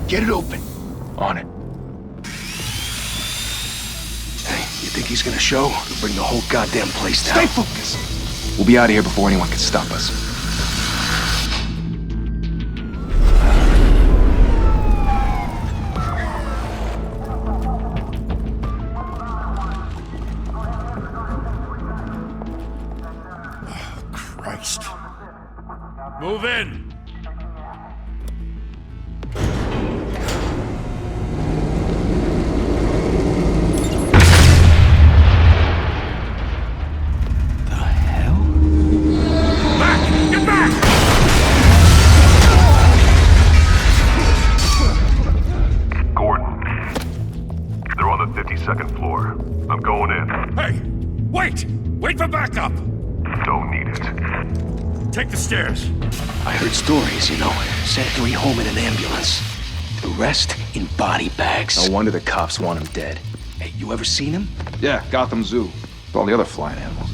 Get it open. On it. Hey, you think he's gonna show? He'll bring the whole goddamn place down. Stay focused. We'll be out of here before anyone can stop us. Christ. Move in! Second floor. I'm going in. Hey! Wait! Wait for backup! Don't need it. Take the stairs. I heard stories, you know. Sent 3 home in an ambulance. The rest in body bags. No wonder the cops want him dead. Hey, you ever seen him? Yeah, Gotham Zoo. With all the other flying animals.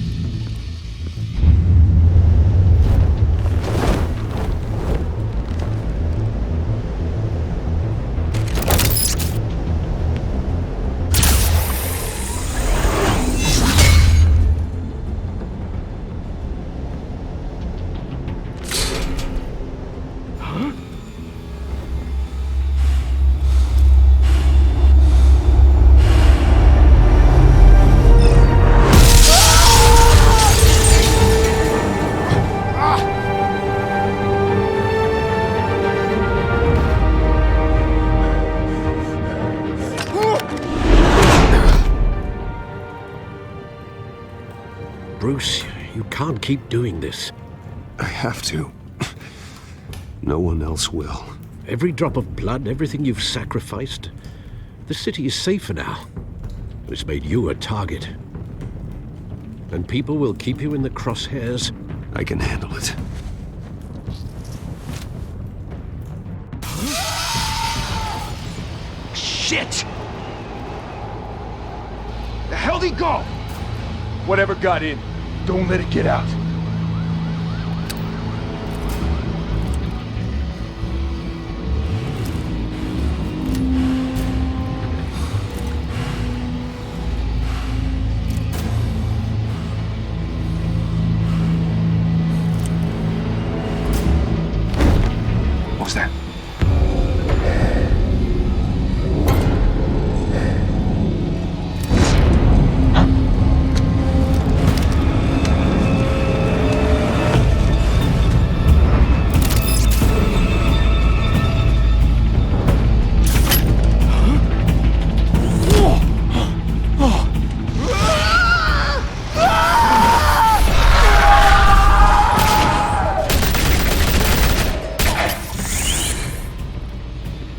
Bruce, you can't keep doing this. I have to. No one else will. Every drop of blood, everything you've sacrificed. The city is safer now. It's made you a target. And people will keep you in the crosshairs. I can handle it. Shit! The hell'd he go? Whatever got in, don't let it get out. What was that?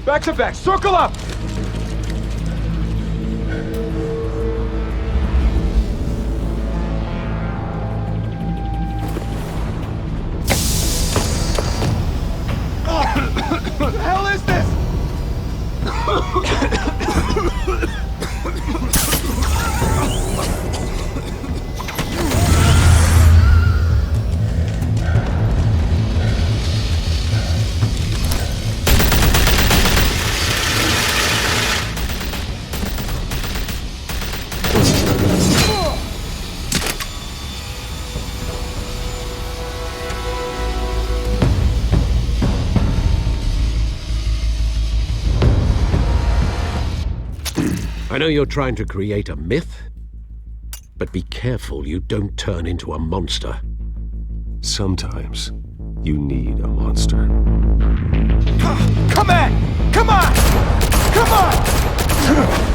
Back to back, circle up! What the hell is this? I know you're trying to create a myth, but be careful you don't turn into a monster. Sometimes you need a monster. Come on! Come on! Come on!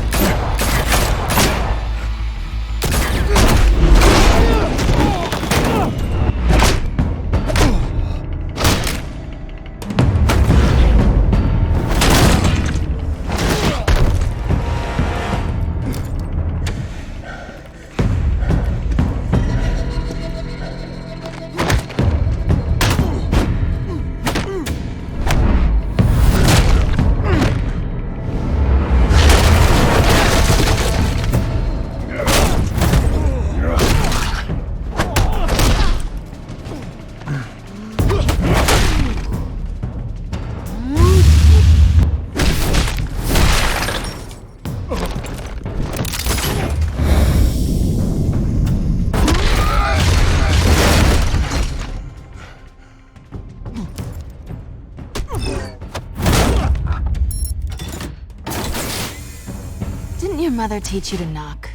mother teach you to knock?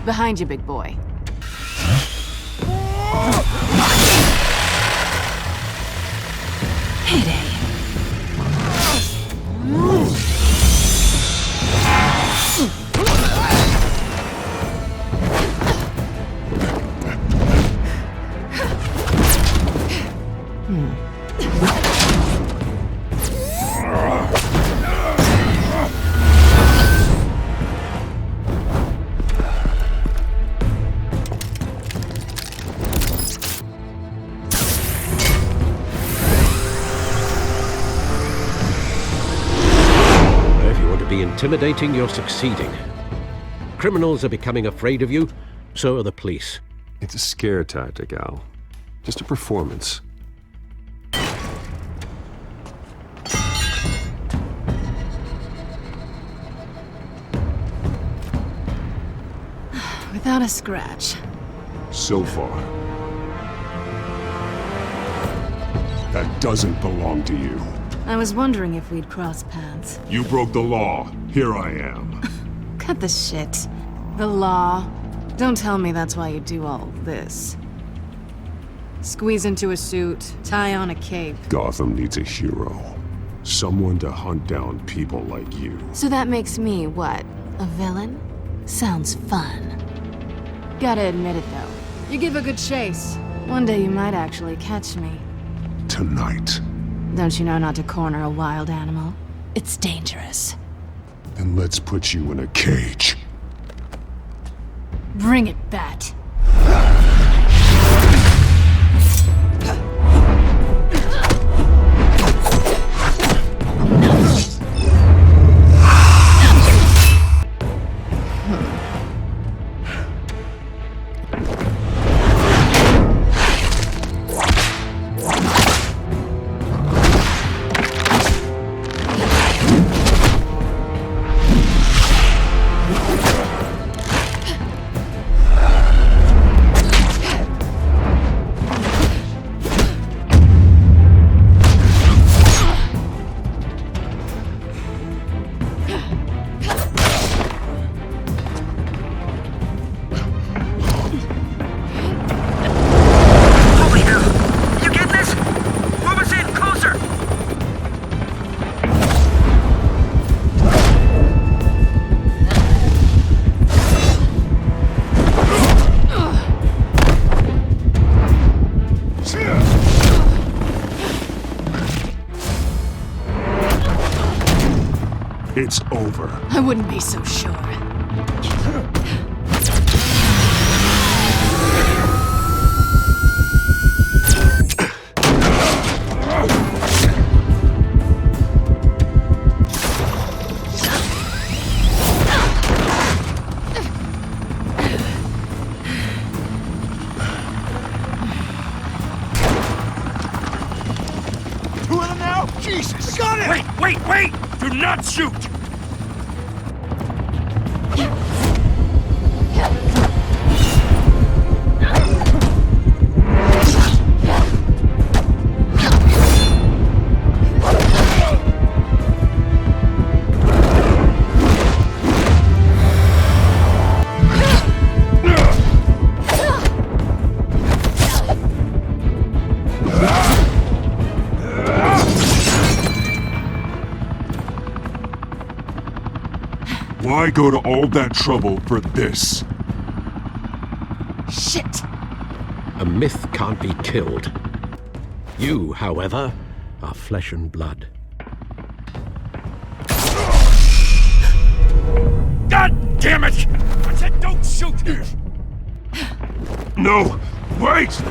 Behind you, big boy. Heyday. Intimidating, you're succeeding. Criminals are becoming afraid of you, so are the police. It's a scare tactic, Al. Just a performance. Without a scratch. So far. That doesn't belong to you. I was wondering if we'd cross paths. You broke the law. Here I am. Cut the shit. The law. Don't tell me that's why you do all this. Squeeze into a suit, tie on a cape. Gotham needs a hero. Someone to hunt down people like you. So that makes me, what, a villain? Sounds fun. Gotta admit it, though. You give a good chase. One day you might actually catch me. Tonight. Don't you know not to corner a wild animal? It's dangerous. Then let's put you in a cage. Bring it, Bat. It's over. I wouldn't be so sure. Two of them now? Jesus! Got it! Wait! Do not shoot! Why go to all that trouble for this? Shit! A myth can't be killed. You, however, are flesh and blood. God damn it! I said don't shoot! No! Wait!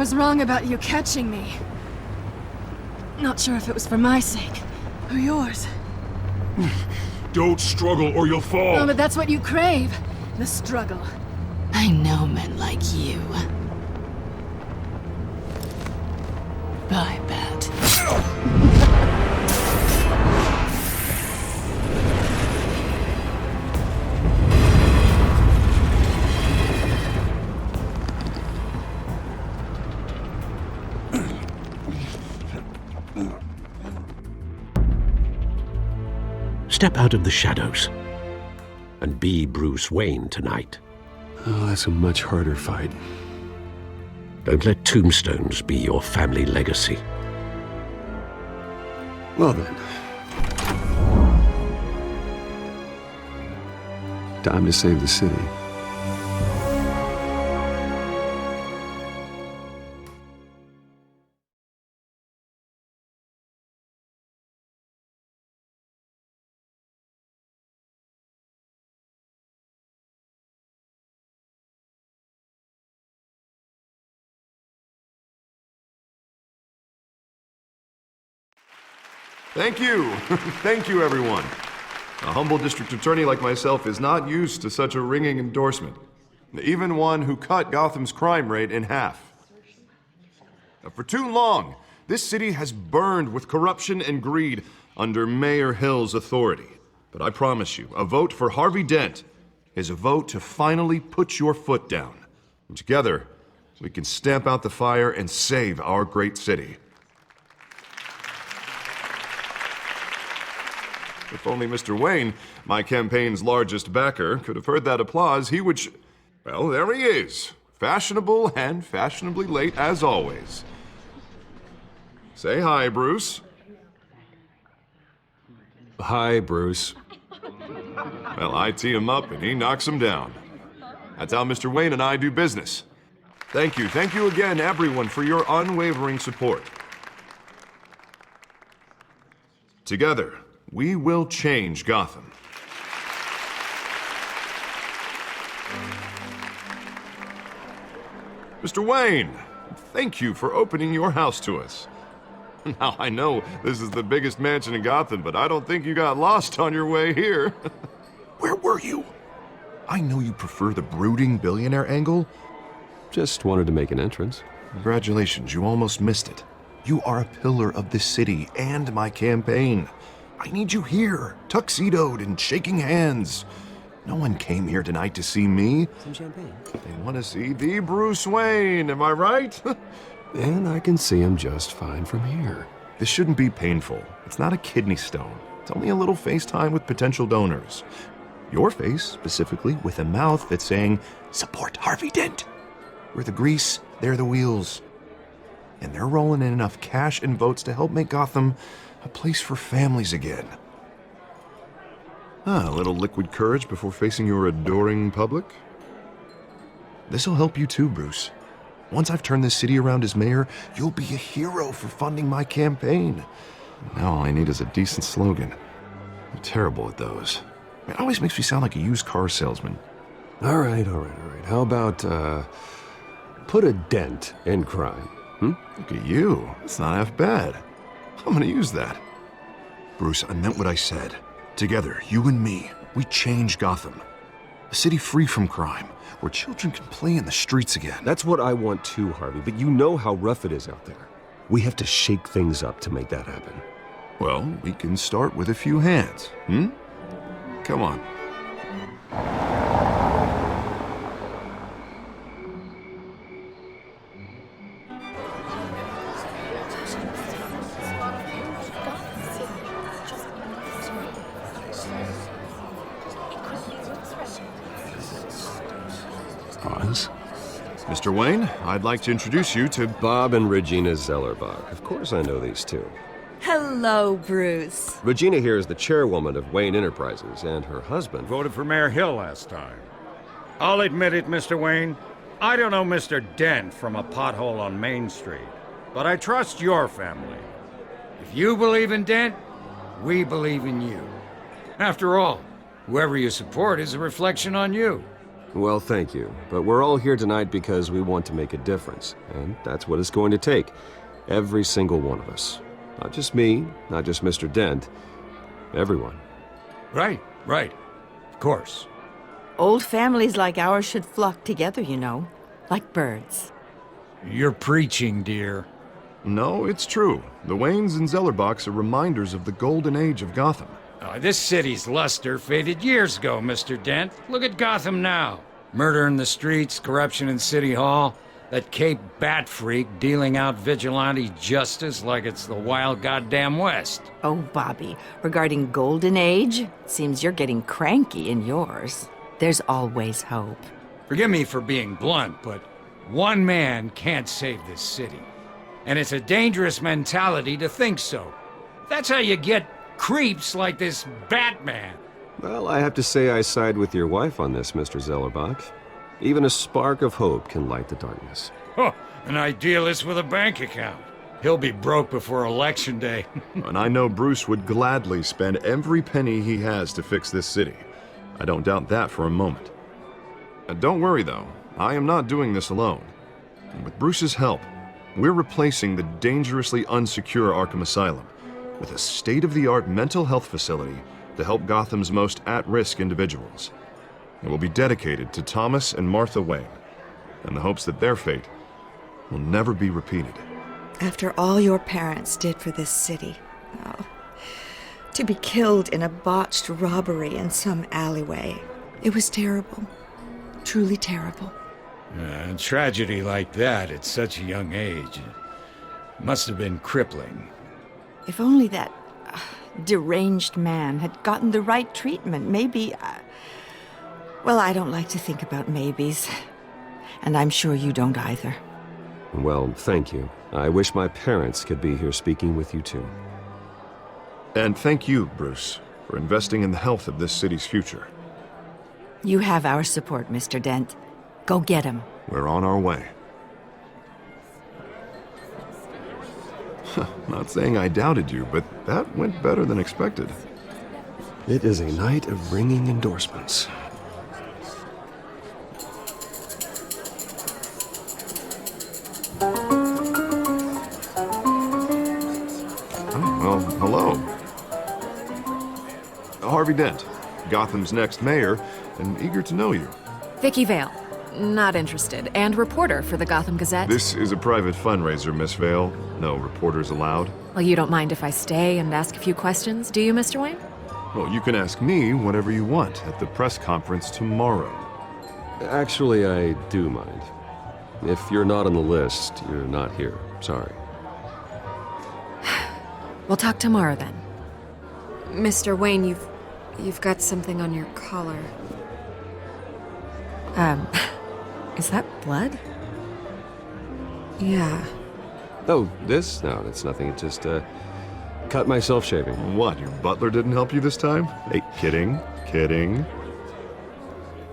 was wrong about you catching me. Not sure if it was for my sake, or yours. Don't struggle or you'll fall. Oh, but that's what you crave. The struggle. I know men like you. Bye, Bat. Step out of the shadows and be Bruce Wayne tonight. Oh, that's a much harder fight. Don't let tombstones be your family legacy. Well then. Time to save the city. Thank you. Thank you, everyone. A humble district attorney like myself is not used to such a ringing endorsement. Even one who cut Gotham's crime rate in half. For too long, this city has burned with corruption and greed under Mayor Hill's authority. But I promise you, a vote for Harvey Dent is a vote to finally put your foot down. And together, we can stamp out the fire and save our great city. If only Mr. Wayne, my campaign's largest backer, could have heard that applause, he would well, there he is. Fashionable and fashionably late as always. Say hi, Bruce. Hi, Bruce. Well, I tee him up and he knocks him down. That's how Mr. Wayne and I do business. Thank you again, everyone, for your unwavering support. Together, we will change Gotham. Mr. Wayne, thank you for opening your house to us. Now, I know this is the biggest mansion in Gotham, but I don't think you got lost on your way here. Where were you? I know you prefer the brooding billionaire angle. Just wanted to make an entrance. Congratulations, you almost missed it. You are a pillar of this city and my campaign. I need you here, tuxedoed and shaking hands. No one came here tonight to see me. Some champagne. They want to see the Bruce Wayne, am I right? And I can see him just fine from here. This shouldn't be painful. It's not a kidney stone. It's only a little FaceTime with potential donors. Your face, specifically, with a mouth that's saying, support Harvey Dent. We're the grease, they're the wheels. And they're rolling in enough cash and votes to help make Gotham a place for families again. A little liquid courage before facing your adoring public. This'll help you too, Bruce. Once I've turned this city around as mayor, you'll be a hero for funding my campaign. Now all I need is a decent slogan. I'm terrible at those. It always makes me sound like a used car salesman. All right. How about, put a dent in crime? Look at you. It's not half bad. I'm gonna use that. Bruce, I meant what I said. Together, you and me, we change Gotham. A city free from crime, where children can play in the streets again. That's what I want too, Harvey, but you know how rough it is out there. We have to shake things up to make that happen. Well, we can start with a few hands, Come on. Pause. Mr. Wayne, I'd like to introduce you to Bob and Regina Zellerbach. Of course I know these two. Hello, Bruce. Regina here is the chairwoman of Wayne Enterprises, and her husband Voted for Mayor Hill last time. I'll admit it, Mr. Wayne. I don't know Mr. Dent from a pothole on Main Street, but I trust your family. If you believe in Dent, we believe in you. After all, whoever you support is a reflection on you. Well, thank you. But we're all here tonight because we want to make a difference. And that's what it's going to take. Every single one of us. Not just me, not just Mr. Dent. Everyone. Right. Of course. Old families like ours should flock together, you know, like birds. You're preaching, dear. No, it's true. The Waynes and Zellerbachs are reminders of the golden age of Gotham. This city's luster faded years ago, Mr. Dent. Look at Gotham now. Murder in the streets, corruption in City Hall, that Cape Bat freak dealing out vigilante justice like it's the wild goddamn West. Oh, Bobby, regarding Golden Age, seems you're getting cranky in yours. There's always hope. Forgive me for being blunt, but one man can't save this city. And it's a dangerous mentality to think so. That's how you get creeps like this Batman. Well, I have to say I side with your wife on this, Mr. Zellerbach. Even a spark of hope can light the darkness. Oh, an idealist with a bank account. He'll be broke before Election Day. And I know Bruce would gladly spend every penny he has to fix this city. I don't doubt that for a moment. Don't worry, though. I am not doing this alone. And with Bruce's help, we're replacing the dangerously unsecure Arkham Asylum with a state-of-the-art mental health facility to help Gotham's most at-risk individuals. It will be dedicated to Thomas and Martha Wayne, in the hopes that their fate will never be repeated. After all your parents did for this city, oh, to be killed in a botched robbery in some alleyway, it was terrible. Truly terrible. A tragedy like that at such a young age must have been crippling. If only that deranged man had gotten the right treatment, maybe... well, I don't like to think about maybes. And I'm sure you don't either. Well, thank you. I wish my parents could be here speaking with you too. And thank you, Bruce, for investing in the health of this city's future. You have our support, Mr. Dent. Go get him. We're on our way. Not saying I doubted you, but that went better than expected. It is a night of ringing endorsements. Oh, well, hello. Harvey Dent, Gotham's next mayor, and eager to know you. Vicky Vale. Not interested. And reporter for the Gotham Gazette. This is a private fundraiser, Miss Vale. No reporters allowed. Well, you don't mind if I stay and ask a few questions, do you, Mr. Wayne? Well, you can ask me whatever you want at the press conference tomorrow. Actually, I do mind. If you're not on the list, you're not here. Sorry. We'll talk tomorrow then. Mr. Wayne, you've got something on your collar. Is that blood? Yeah. Oh, this? No, that's nothing. It just, cut myself shaving. What, your butler didn't help you this time? Hey, kidding.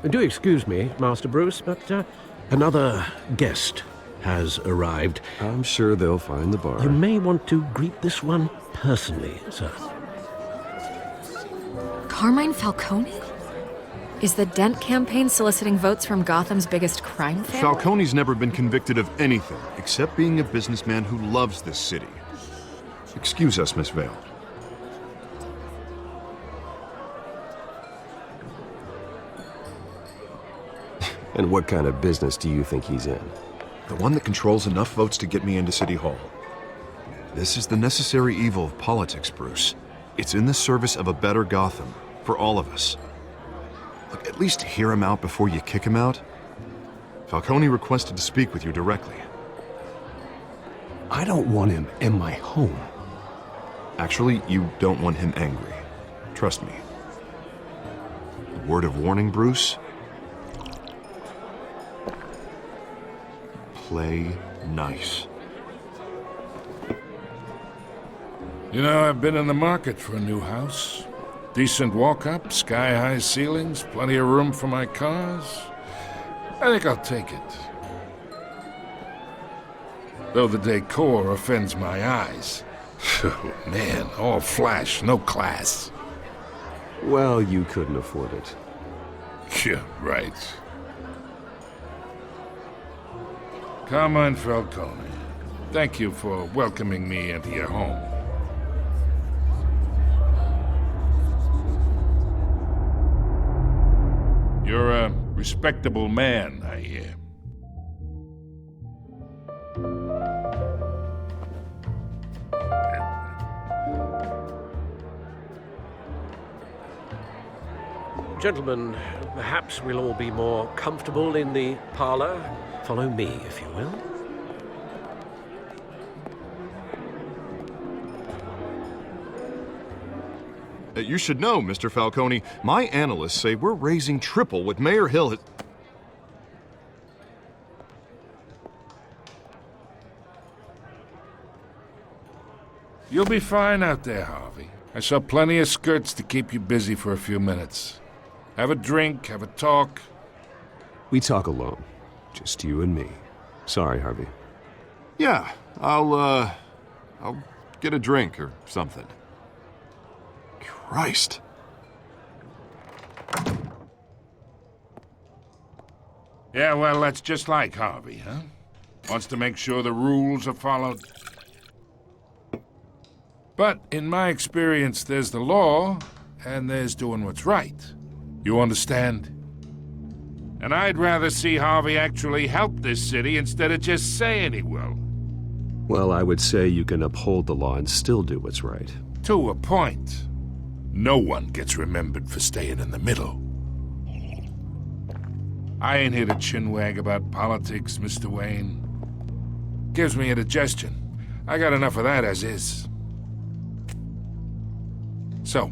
Do excuse me, Master Bruce, but another guest has arrived. I'm sure they'll find the bar. You may want to greet this one personally, sir. Carmine Falcone? Is the Dent campaign soliciting votes from Gotham's biggest crime family? Falcone's never been convicted of anything except being a businessman who loves this city. Excuse us, Miss Vale. And what kind of business do you think he's in? The one that controls enough votes to get me into City Hall. This is the necessary evil of politics, Bruce. It's in the service of a better Gotham, for all of us. Look, at least hear him out before you kick him out. Falcone requested to speak with you directly. I don't want him in my home. Actually, you don't want him angry. Trust me. A word of warning, Bruce. Play nice. You know, I've been in the market for a new house. Decent walk-up, sky-high ceilings, plenty of room for my cars. I think I'll take it. Though the decor offends my eyes. Oh, man, all flash, no class. Well, you couldn't afford it. Yeah, right. Carmine Falcone, thank you for welcoming me into your home. You're a respectable man, I hear. Gentlemen, perhaps we'll all be more comfortable in the parlor. Follow me, if you will. You should know, Mr. Falcone, my analysts say we're raising triple what Mayor Hill has... You'll be fine out there, Harvey. I saw plenty of skirts to keep you busy for a few minutes. Have a drink, have a talk. We talk alone. Just you and me. Sorry, Harvey. Yeah, I'll get a drink or something. Christ. Yeah, well, that's just like Harvey, huh? Wants to make sure the rules are followed. But in my experience, there's the law, and there's doing what's right. You understand? And I'd rather see Harvey actually help this city instead of just saying he will. Well, I would say you can uphold the law and still do what's right. To a point. No one gets remembered for staying in the middle. I ain't here to chinwag about politics, Mr. Wayne. Gives me indigestion. I got enough of that as is. So,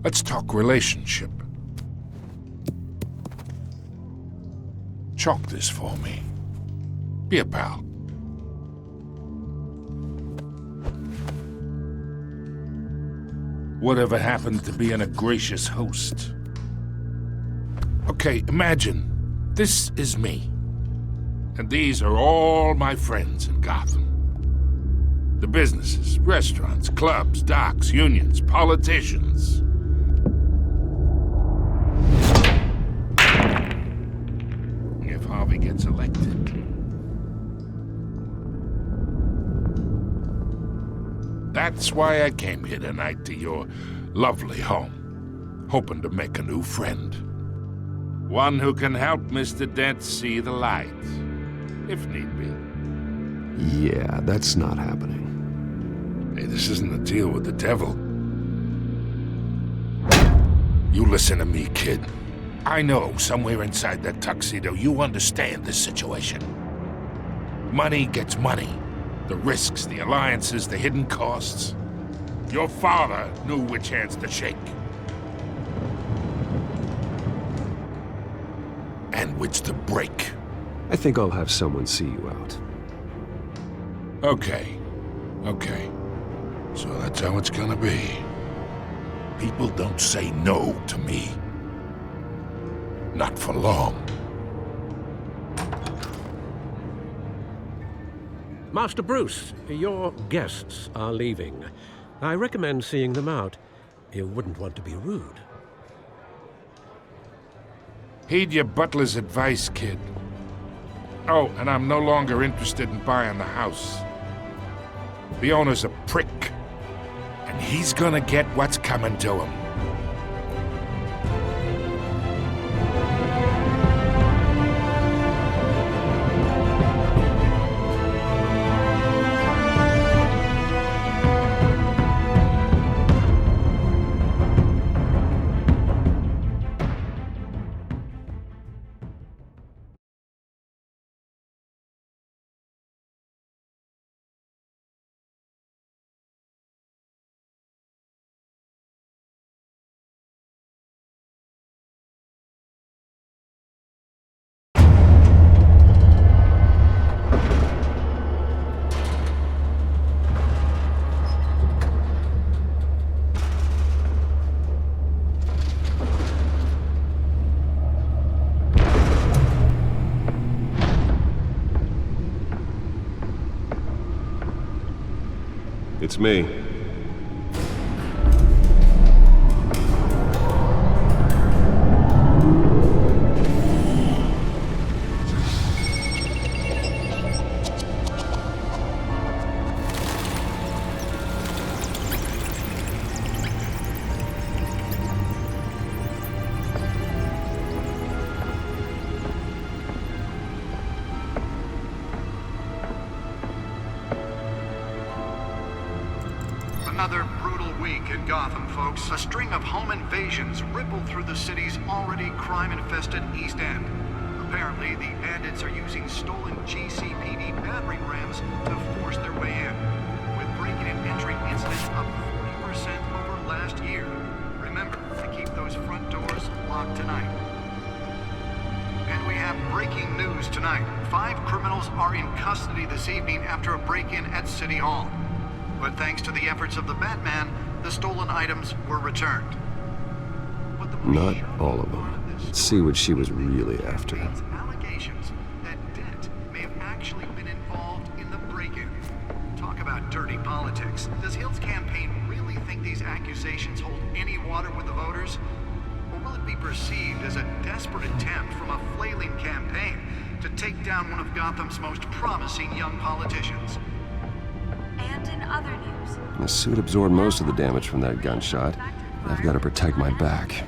let's talk relationship. Chalk this for me. Be a pal. Whatever happened to being a gracious host? Okay, imagine this is me. And these are all my friends in Gotham. The businesses, restaurants, clubs, docks, unions, politicians. If Harvey gets elected. That's why I came here tonight to your lovely home, hoping to make a new friend. One who can help Mr. Dent see the light, if need be. Yeah, that's not happening. Hey, this isn't a deal with the devil. You listen to me, kid. I know somewhere inside that tuxedo you understand this situation. Money gets money. The risks, the alliances, the hidden costs. Your father knew which hands to shake. And which to break. I think I'll have someone see you out. Okay. So that's how it's gonna be. People don't say no to me. Not for long. Master Bruce, your guests are leaving. I recommend seeing them out. You wouldn't want to be rude. Heed your butler's advice, kid. Oh, and I'm no longer interested in buying the house. The owner's a prick, and he's gonna get what's coming to him. It's me. another brutal week in Gotham, folks. A string of home invasions rippled through the city's already crime-infested East End. Apparently, the bandits are using stolen GCPD battering rams to force their way in, with breaking and entering incidents up 40% over last year. Remember to keep those front doors locked tonight. And we have breaking news tonight. 5 criminals are in custody this evening after a break-in at City Hall. But thanks to the efforts of the Batman, the stolen items were returned. Not all of them. Let's see what she was really after. Allegations that Dent may have actually been involved in the break-in. Talk about dirty politics. Does Hill's campaign really think these accusations hold any water with the voters? Or will it be perceived as a desperate attempt from a flailing campaign to take down one of Gotham's most promising young politicians? And in other news, The suit absorbed most of the damage from that gunshot. I've got to protect my back,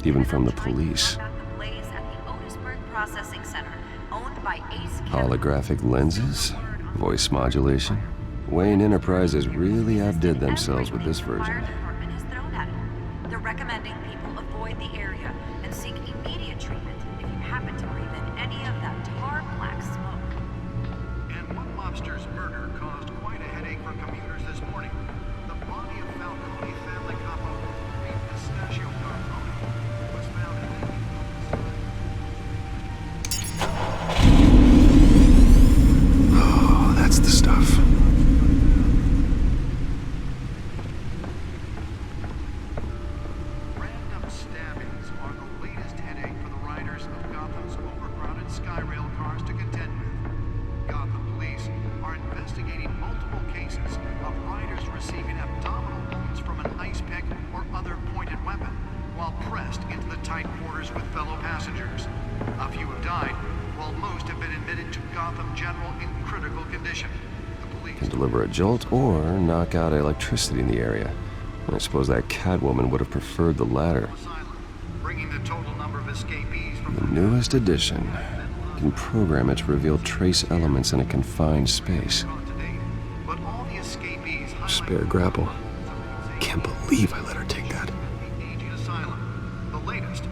even from the police. Holographic lenses, voice modulation. Wayne Enterprises really outdid themselves with this version. they're recommending people avoid the area and seek immediate treatment if you happen to breathe in any of that tar black smoke. And one mobster's murder caused quite a headache for commuters this morning. The body of Falcone family couple named Pistachio Garfoni was found in Oh, that's the stuff. Random stabbings are the latest headache for the riders of Gotham's overcrowded Skyrail cars to contend with. Gotham police are investigating multiple cases of riders receiving abdominal wounds from an ice pick or other pointed weapon while pressed into the tight quarters with fellow passengers. A few have died, while most have been admitted to Gotham General in critical condition. The police Can deliver a jolt or knock out electricity in the area. I suppose that Catwoman would have preferred the latter. bringing the total number of escapees from The newest edition can program it to reveal trace elements in a confined space. but all the escapees Spare grapple. Can't believe I let her take that. aging asylum. The latest,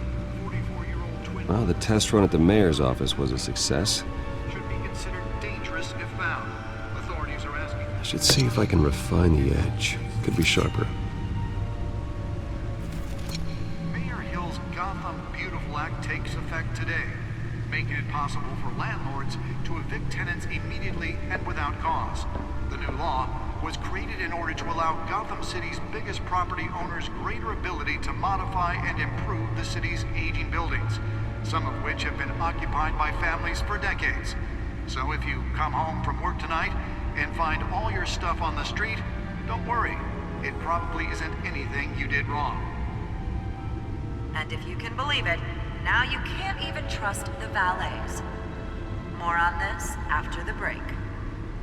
44-year-old twin Well, the test run at the mayor's office was a success. should be considered dangerous if found. Authorities are asking. I should see if I can refine the edge. Could be sharper. Mayor Hill's Gotham Beautiful Act takes effect today, making it possible for landlords to evict tenants immediately and without cause. The new law was created in order to allow Gotham City's biggest property owners greater ability to modify and improve the city's aging buildings, some of which have been occupied by families for decades. So if you come home from work tonight and find all your stuff on the street, don't worry. It probably isn't anything you did wrong. And if you can believe it, now you can't even trust the valets. More on this after the break.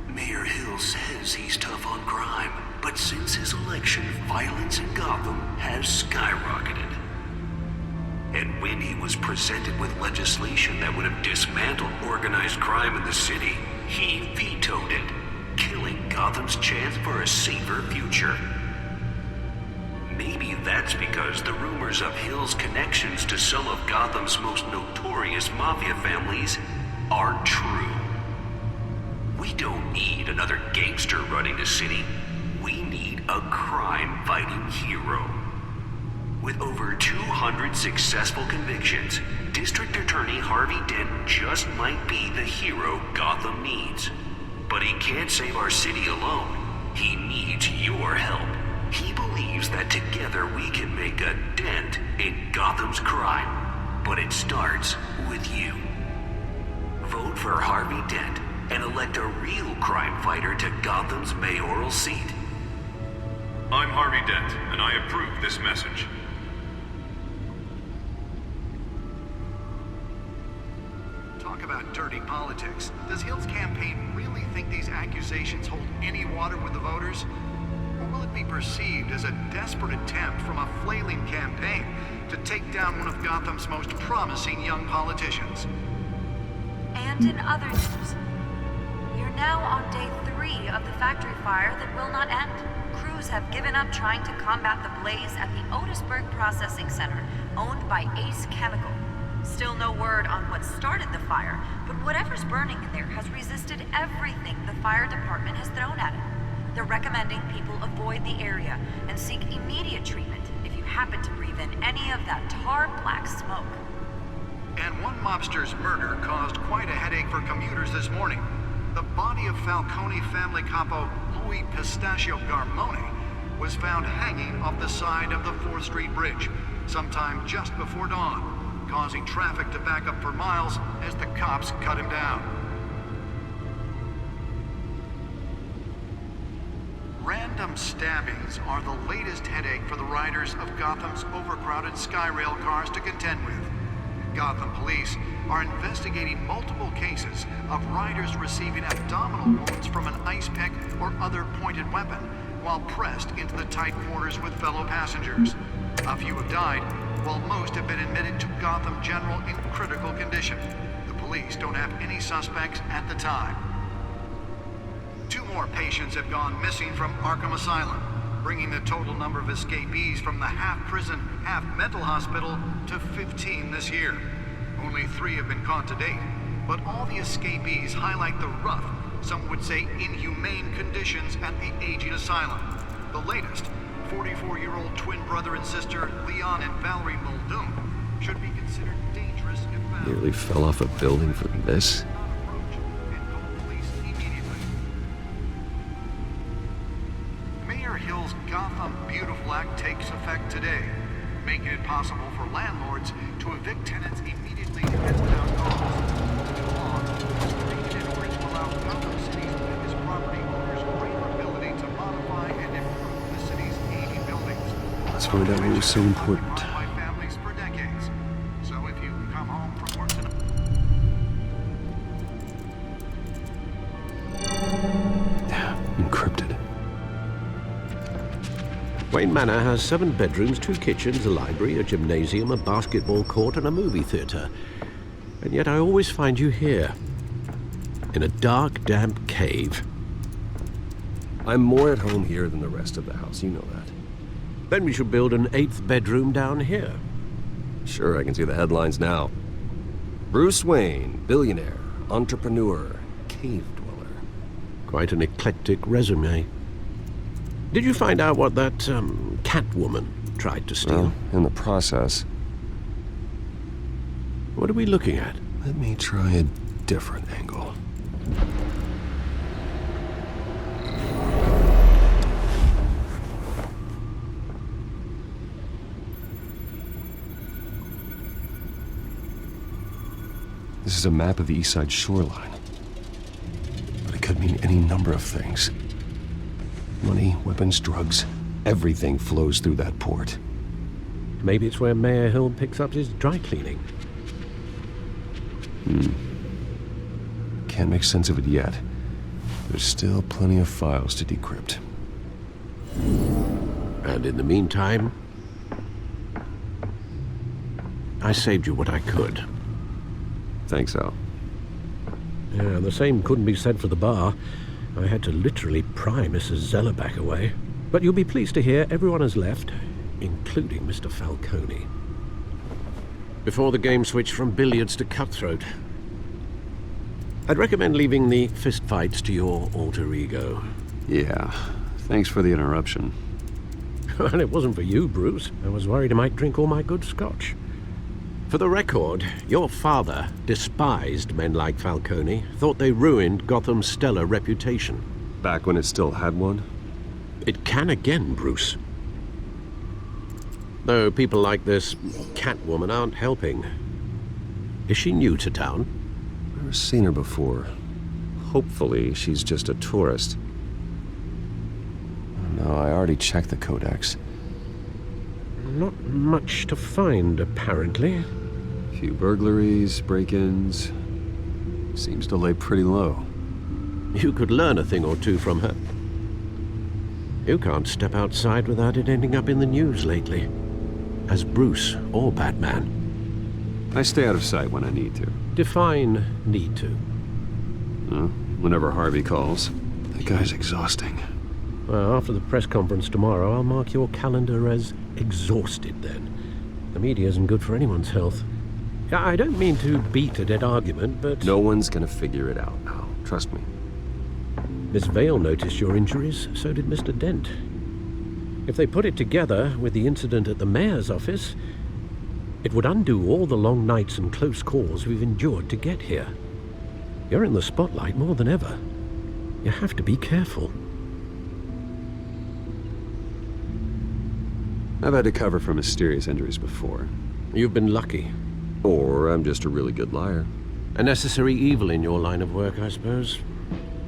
Mayor Hill says he's tough on crime, but since his election, violence in Gotham has skyrocketed. And when he was presented with legislation that would have dismantled organized crime in the city, he vetoed it, killing Gotham's chance for a safer future. Maybe that's because the rumors of Hill's connections to some of Gotham's most notorious mafia families aren't true. We don't need another gangster running the city. We need a crime-fighting hero. With over 200 successful convictions, District Attorney Harvey Dent just might be the hero Gotham needs. But he can't save our city alone. He needs your help. He believes that together we can make a dent in Gotham's crime. But it starts with you. Vote for Harvey Dent and elect a real crime fighter to Gotham's mayoral seat. I'm Harvey Dent, and I approve this message. Talk about dirty politics. Does Hill's campaign really think these accusations hold any water with the voters? Or will it be perceived as a desperate attempt from a flailing campaign to take down one of Gotham's most promising young politicians? And in other news, you're now on day 3 of the factory fire that will not end. Crews crews have given up trying to combat the blaze at the Otisburg Processing Center, owned by Ace Chemical. Still no word on what started the fire, but whatever's burning in there has resisted everything the fire department has thrown at it. They're recommending people avoid the area and seek immediate treatment if you happen to breathe in any of that tar black smoke. And one mobster's murder caused quite a headache for commuters this morning. The body of Falcone family capo Louis Pistachio Garmone was found hanging off the side of the 4th Street Bridge sometime just before dawn, causing traffic to back up for miles as the cops cut him down. Random stabbings are the latest headache for the riders of Gotham's overcrowded Skyrail cars to contend with. Gotham police are investigating multiple cases of riders receiving abdominal wounds from an ice pick or other pointed weapon while pressed into the tight quarters with fellow passengers. A few have died, while most have been admitted to Gotham General in critical condition. The police don't have any suspects at the time. 2 more patients have gone missing from Arkham Asylum, bringing the total number of escapees from the half-prison, half-mental hospital to 15 this year. Only 3 have been caught to date, but all the escapees highlight the rough, some would say inhumane conditions at the aging asylum. The latest, 44-year-old twin brother and sister Leon and Valerie Muldoon, should be considered dangerous if found. Nearly fell off a building for this? Mayor Hill's Gotham Beautiful Act takes effect today, making it possible for landlords to evict tenants immediately if it's without cause. The new law was created in order to allow Gotham City's biggest property owners greater ability to modify and improve the city's aging buildings. Let's find out what was so important. By families for decades. So if you come home from work tonight. Encrypted. Wayne Manor has 7 bedrooms, 2 kitchens, a library, a gymnasium, a basketball court, and a movie theater. And yet I always find you here, in a dark, damp cave. I'm more at home here than the rest of the house, you know that. Then we should build an 8th bedroom down here. Sure, I can see the headlines now. Bruce Wayne, billionaire, entrepreneur, cave dweller. Quite an eclectic resume. Did you find out what that, Catwoman tried to steal? Well, in the process. What are we looking at? Let me try a different angle. This is a map of the East Side shoreline. But it could mean any number of things. Money, weapons, drugs, everything flows through that port. Maybe it's where Mayor Hill picks up his dry cleaning. Can't make sense of it yet. There's still plenty of files to decrypt. And in the meantime, I saved you what I could. Thanks, Al. Yeah, the same couldn't be said for the bar. I had to literally pry Mrs. Zellerback away. But you'll be pleased to hear everyone has left, including Mr. Falcone. Before the game switched from billiards to cutthroat. I'd recommend leaving the fistfights to your alter ego. Yeah, thanks for the interruption. And it wasn't for you, Bruce. I was worried I might drink all my good scotch. For the record, your father despised men like Falcone, thought they ruined Gotham's stellar reputation. Back when it still had one? It can again, Bruce. Though people like this Catwoman aren't helping. Is she new to town? Never seen her before. Hopefully, she's just a tourist. No, I already checked the codex. Not much to find, apparently. Few burglaries, break-ins. Seems to lay pretty low. You could learn a thing or two from her. You can't step outside without it ending up in the news lately. As Bruce or Batman. I stay out of sight when I need to. Define need to. Whenever Harvey calls. That guy's exhausting. Well, after the press conference tomorrow, I'll mark your calendar as exhausted then. The media isn't good for anyone's health. I don't mean to beat a dead argument, but... No one's gonna figure it out now. Trust me. Miss Vale noticed your injuries, so did Mr. Dent. If they put it together with the incident at the mayor's office, it would undo all the long nights and close calls we've endured to get here. You're in the spotlight more than ever. You have to be careful. I've had to cover for mysterious injuries before. You've been lucky. Or I'm just a really good liar. A necessary evil in your line of work, I suppose.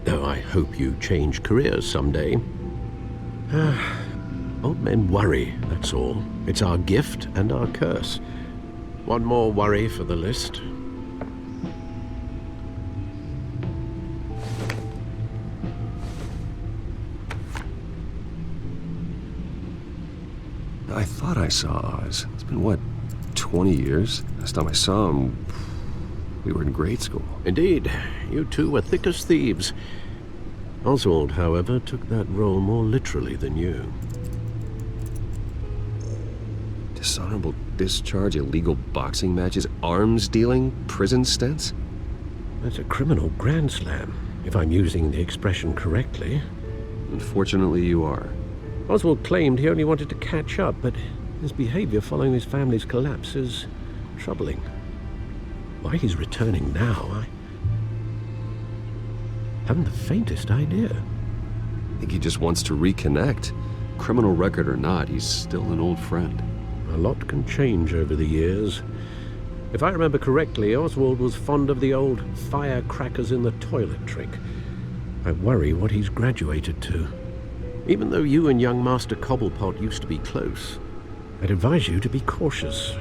Though I hope you change careers someday. Old men worry, that's all. It's our gift and our curse. One more worry for the list. I thought I saw Oz. It's been, what, 20 years? Last time I saw him, we were in grade school. Indeed. You two were thick as thieves. Oswald, however, took that role more literally than you. Dishonorable discharge, illegal boxing matches, arms dealing, prison stints? That's a criminal grand slam, if I'm using the expression correctly. Unfortunately, you are. Oswald claimed he only wanted to catch up, but his behavior following his family's collapse is troubling. Why he's returning now, I haven't the faintest idea. I think he just wants to reconnect. Criminal record or not, he's still an old friend. A lot can change over the years. If I remember correctly, Oswald was fond of the old firecrackers in the toilet trick. I worry what he's graduated to. Even though you and young Master Cobblepot used to be close, I'd advise you to be cautious.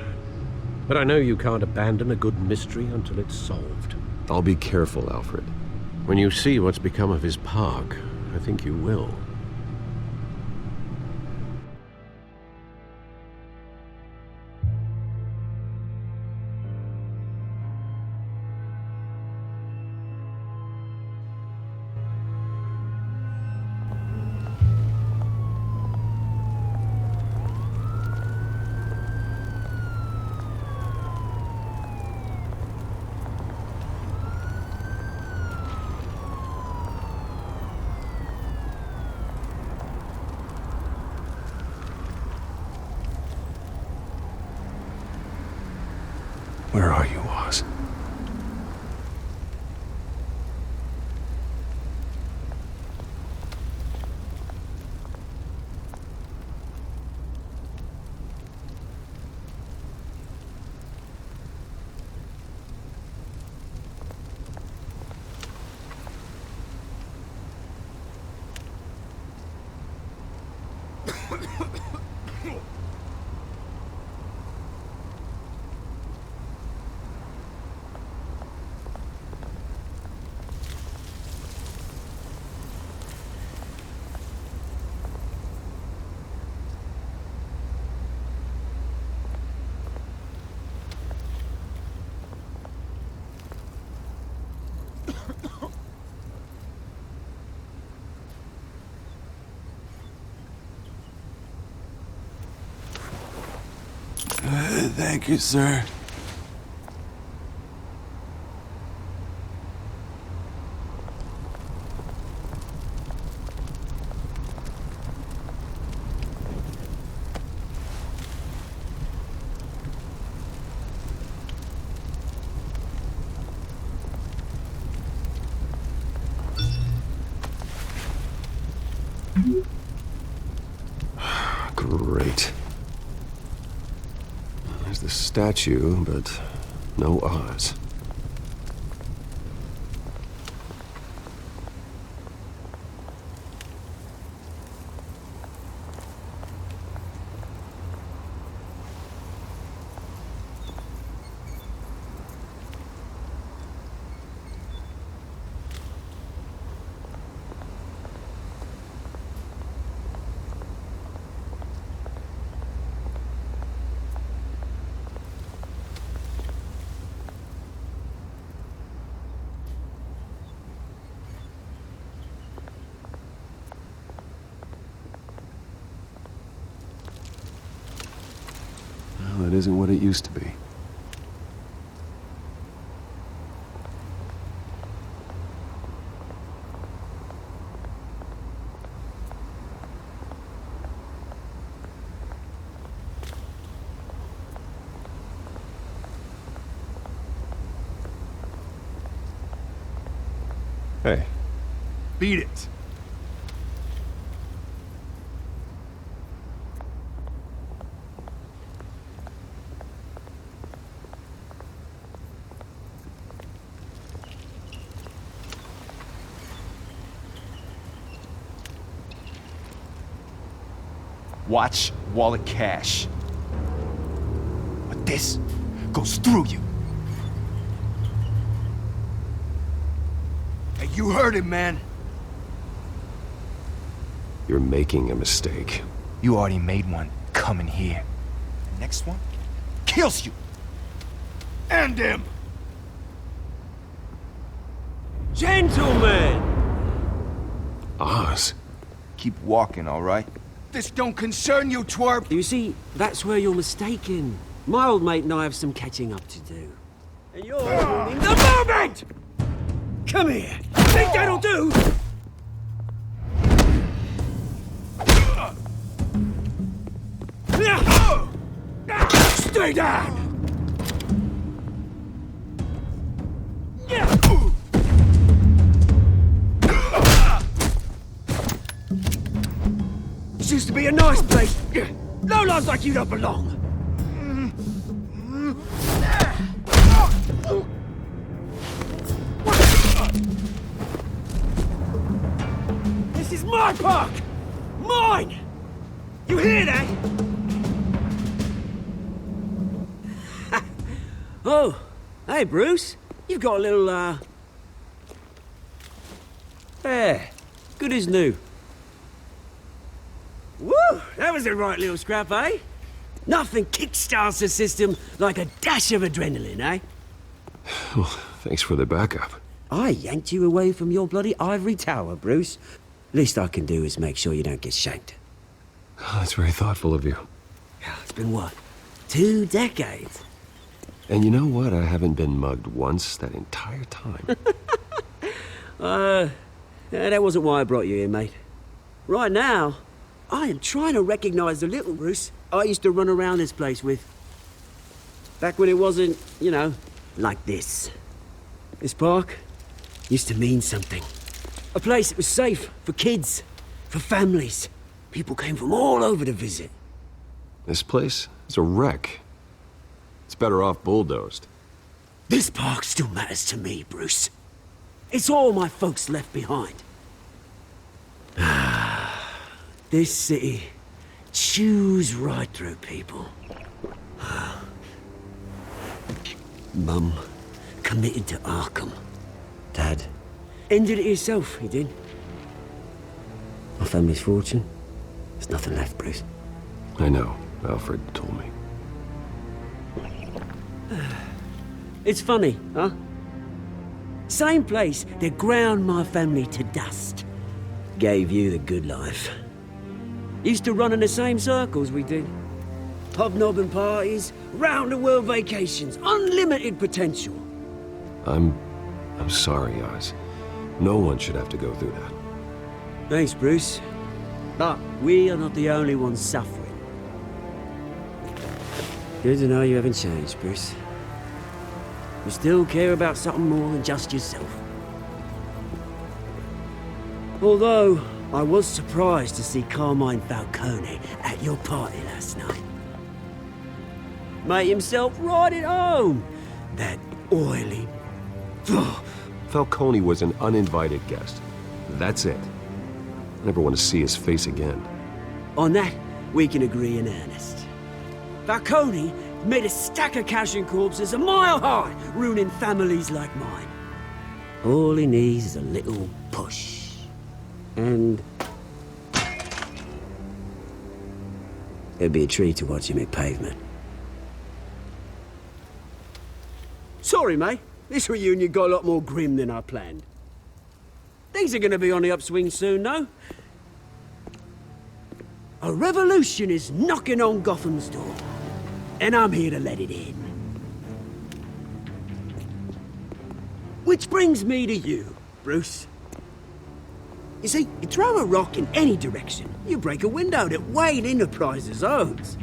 But I know you can't abandon a good mystery until it's solved. I'll be careful, Alfred. When you see what's become of his park, I think you will. Where are you, Oz? Thank you, sir. Great. There's the statue, but no Oz. isn't what it used to be. Hey. Beat it. Watch wallet cash. But this goes through you. Hey, you heard him, man. You're making a mistake. You already made one coming here. The next one kills you. And him. Gentlemen! Oz. Keep walking, all right? This don't concern you, twerp! You see, that's where you're mistaken. My old mate and I have some catching up to do. And you're ruining the moment! Come here! Think that'll do? Stay down! This used to be a nice place. No ones like you don't belong. This is my park! Mine! You hear that? Oh, hey Bruce. You've got a little, There. Good as new. Woo! That was a right little scrap, eh? Nothing kickstarts the system like a dash of adrenaline, eh? Well, thanks for the backup. I yanked you away from your bloody ivory tower, Bruce. Least I can do is make sure you don't get shanked. Oh, that's very thoughtful of you. It's been what? 2 decades? And you know what? I haven't been mugged once that entire time. That wasn't why I brought you here, mate. Right now, I am trying to recognize the little Bruce I used to run around this place with. Back when it wasn't, you know, like this. This park used to mean something. A place that was safe for kids, for families. People came from all over to visit. This place is a wreck. It's better off bulldozed. This park still matters to me, Bruce. It's all my folks left behind. This city chews right through people. Mum committed to Arkham. Dad ended it himself, he did. My family's fortune, there's nothing left, Bruce. I know. Alfred told me. It's funny, huh? Same place that ground my family to dust. Gave you the good life. Used to run in the same circles we did. Hobnobbing parties, round-the-world vacations, unlimited potential. I'm sorry, Oz. No one should have to go through that. Thanks, Bruce. But we are not the only ones suffering. Good to know you haven't changed, Bruce. You still care about something more than just yourself. Although, I was surprised to see Carmine Falcone at your party last night. Made himself right at home. That oily... Falcone was an uninvited guest. That's it. I never want to see his face again. On that, we can agree in earnest. Falcone made a stack of cash and corpses a mile high, ruining families like mine. All he needs is a little push. And... it'd be a treat to watch him hit pavement. Sorry, mate. This reunion got a lot more grim than I planned. Things are gonna be on the upswing soon, though. A revolution is knocking on Gotham's door. and I'm here to let it in. Which brings me to you, Bruce. You see, you throw a rock in any direction, you break a window that Wayne Enterprises owns.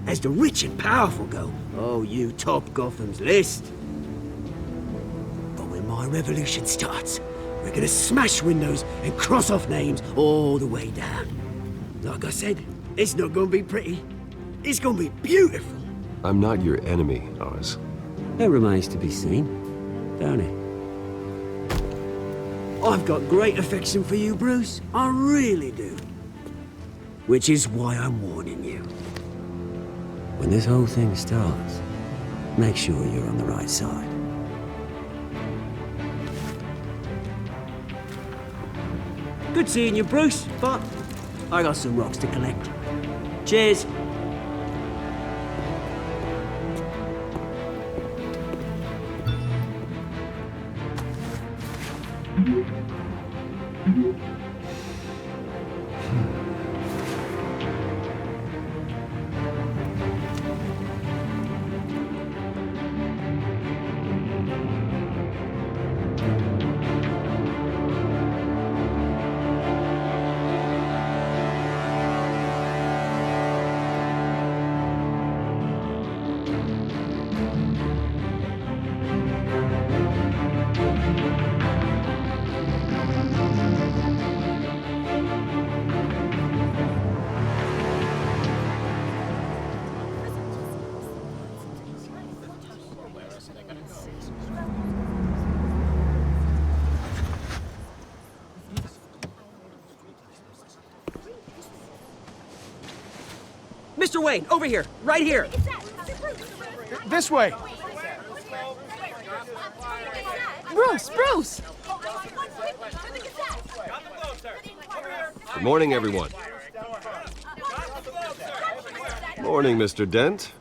As the rich and powerful go, oh, you top Gotham's list. But when my revolution starts, we're gonna smash windows and cross off names all the way down. Like I said, it's not gonna be pretty. It's gonna be beautiful. I'm not your enemy, Oz. That remains to be seen, don't it? I've got great affection for you, Bruce. I really do. Which is why I'm warning you. When this whole thing starts, make sure you're on the right side. Good seeing you, Bruce, but I got some rocks to collect. Cheers. Mr. Wayne, over here, right here. This way. Bruce! Good morning, everyone. Morning, Mr. Dent.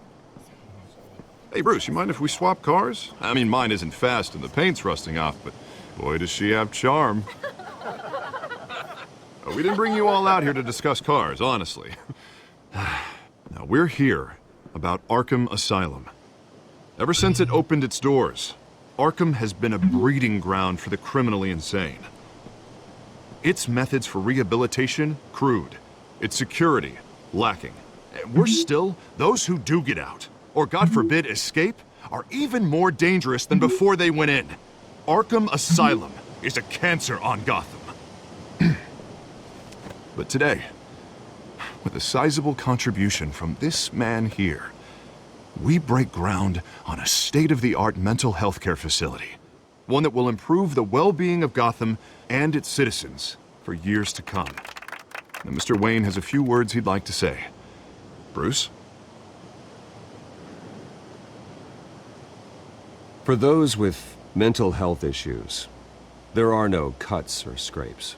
Hey, Bruce, you mind if we swap cars? I mean, mine isn't fast and the paint's rusting off, but boy, does she have charm. We didn't bring you all out here to discuss cars, honestly. Now, we're here about Arkham Asylum. Ever since it opened its doors, Arkham has been a breeding ground for the criminally insane. Its methods for rehabilitation, crude. Its security, lacking. And worse still, those who do get out, or God forbid escape, are even more dangerous than before they went in. Arkham Asylum is a cancer on Gotham. But today, with a sizable contribution from this man here, we break ground on a state-of-the-art mental health care facility. One that will improve the well-being of Gotham and its citizens for years to come. Now, Mr. Wayne has a few words he'd like to say. Bruce? For those with mental health issues, there are no cuts or scrapes.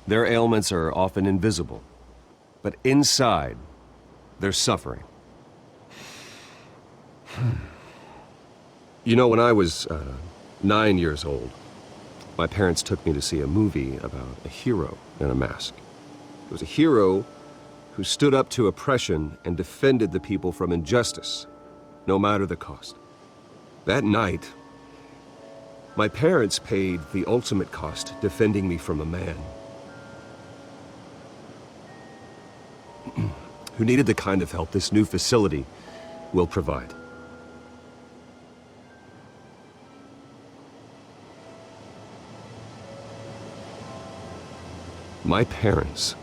Their ailments are often invisible, but inside, they're suffering. You know, when I was 9 years old, my parents took me to see a movie about a hero in a mask. It was a hero who stood up to oppression and defended the people from injustice, no matter the cost. That night, my parents paid the ultimate cost defending me from a man who needed the kind of help this new facility will provide. My parents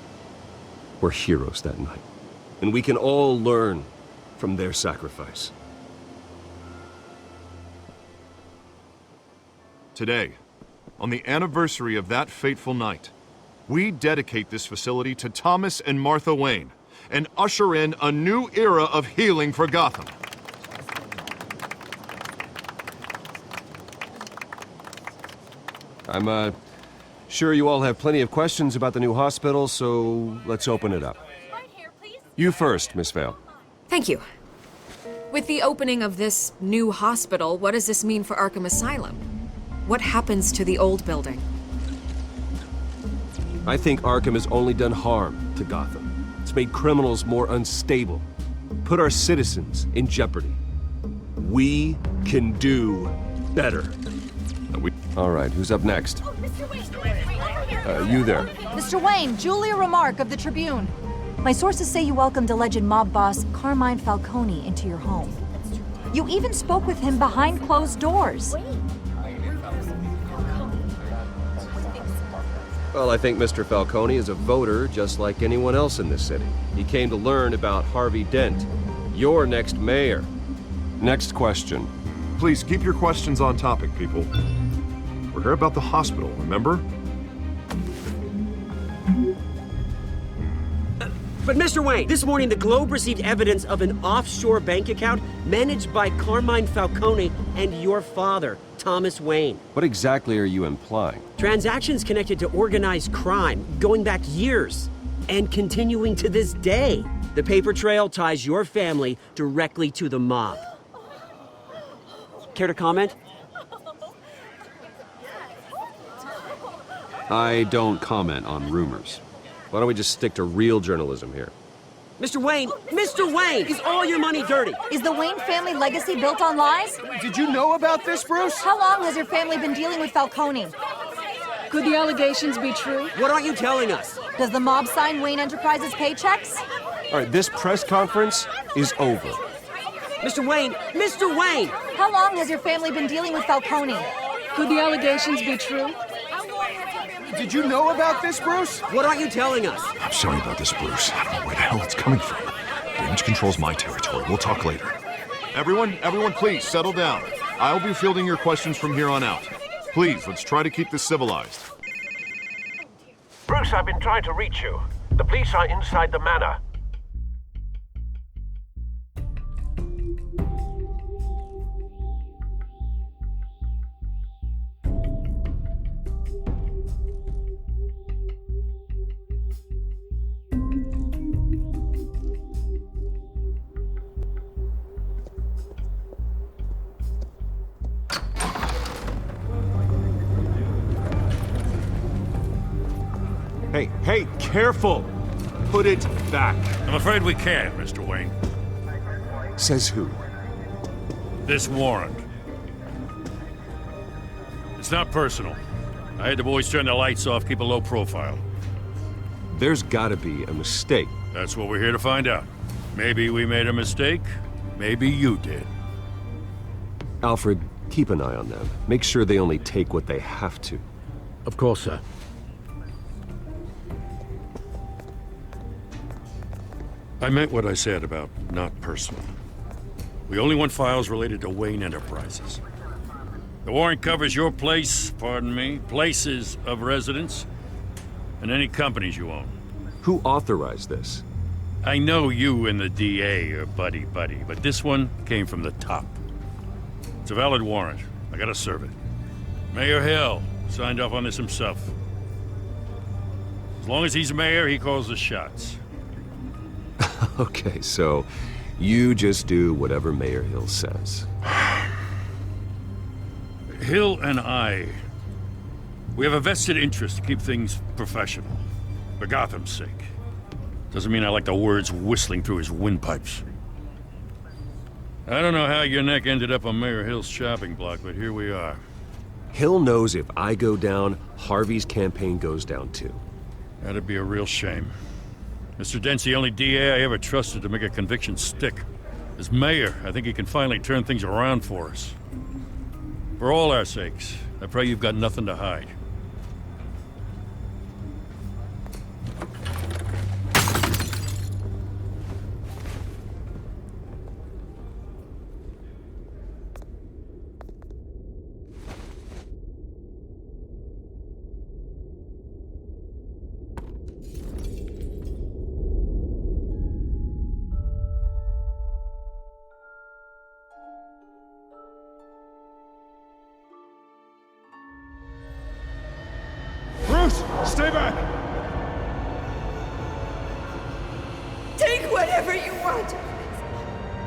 were heroes that night, and we can all learn from their sacrifice. Today, on the anniversary of that fateful night, we dedicate this facility to Thomas and Martha Wayne and usher in a new era of healing for Gotham. I'm sure you all have plenty of questions about the new hospital, so let's open it up. You first, Miss Vale. Thank you. With the opening of this new hospital, what does this mean for Arkham Asylum? What happens to the old building? I think Arkham has only done harm to Gotham. It's made criminals more unstable, put our citizens in jeopardy. We can do better. All right, who's up next? You there. Mr. Wayne, Julia Remark of the Tribune. My sources say you welcomed alleged mob boss Carmine Falcone into your home. You even spoke with him behind closed doors. Well, I think Mr. Falcone is a voter just like anyone else in this city. He came to learn about Harvey Dent, your next mayor. Next question. Please keep your questions on topic, people. We're here about the hospital, remember? But Mr. Wayne, this morning the Globe received evidence of an offshore bank account managed by Carmine Falcone and your father, Thomas Wayne. What exactly are you implying? Transactions connected to organized crime, going back years, and continuing to this day. The paper trail ties your family directly to the mob. Care to comment? I don't comment on rumors. Why don't we just stick to real journalism here? Mr. Wayne, is all your money dirty? Is the Wayne family legacy built on lies? Did you know about this, Bruce? How long has your family been dealing with Falcone? Could the allegations be true? What aren't you telling us? Does the mob sign Wayne Enterprises paychecks? All right, this press conference is over. Mr. Wayne! How long has your family been dealing with Falcone? Could the allegations be true? Did you know about this, Bruce? What aren't you telling us? I'm sorry about this, Bruce. I don't know where the hell it's coming from. Damage control's my territory. We'll talk later. Everyone, please, settle down. I'll be fielding your questions from here on out. Please, let's try to keep this civilized. Bruce, I've been trying to reach you. The police are inside the manor. Hey, careful! Put it back. I'm afraid we can't, Mr. Wayne. Says who? This warrant. It's not personal. I had the boys turn the lights off, keep a low profile. There's gotta be a mistake. That's what we're here to find out. Maybe we made a mistake. Maybe you did. Alfred, keep an eye on them. Make sure they only take what they have to. Of course, sir. I meant what I said about not personal. We only want files related to Wayne Enterprises. The warrant covers your place, places of residence, and any companies you own. Who authorized this? I know you and the DA are buddy-buddy, but this one came from the top. It's a valid warrant. I gotta serve it. Mayor Hill signed off on this himself. As long as he's mayor, he calls the shots. Okay, so you just do whatever Mayor Hill says. Hill and I, we have a vested interest to keep things professional. For Gotham's sake. Doesn't mean I like the words whistling through his windpipes. I don't know how your neck ended up on Mayor Hill's chopping block, but here we are. Hill knows if I go down, Harvey's campaign goes down too. That'd be a real shame. Mr. Dent's the only DA I ever trusted to make a conviction stick. As mayor, I think he can finally turn things around for us. For all our sakes, I pray you've got nothing to hide. Stay back! Take whatever you want.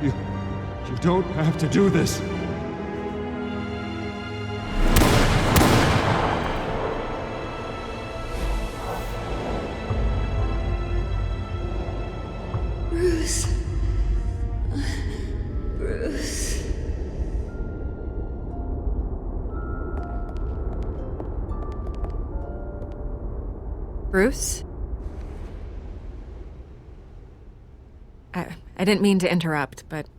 You don't have to do this. Bruce. Bruce? I didn't mean to interrupt, but...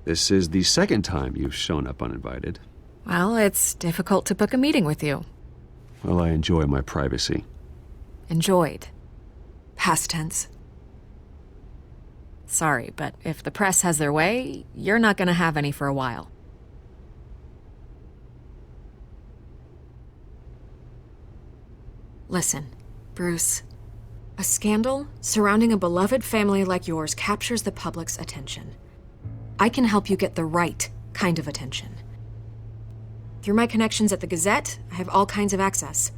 This is the second time you've shown up uninvited. Well, it's difficult to book a meeting with you. Well, I enjoy my privacy. Enjoyed. Past tense. Sorry, but if the press has their way, you're not gonna have any for a while. Listen, Bruce. A scandal surrounding a beloved family like yours captures the public's attention. I can help you get the right kind of attention. Through my connections at the Gazette, I have all kinds of access.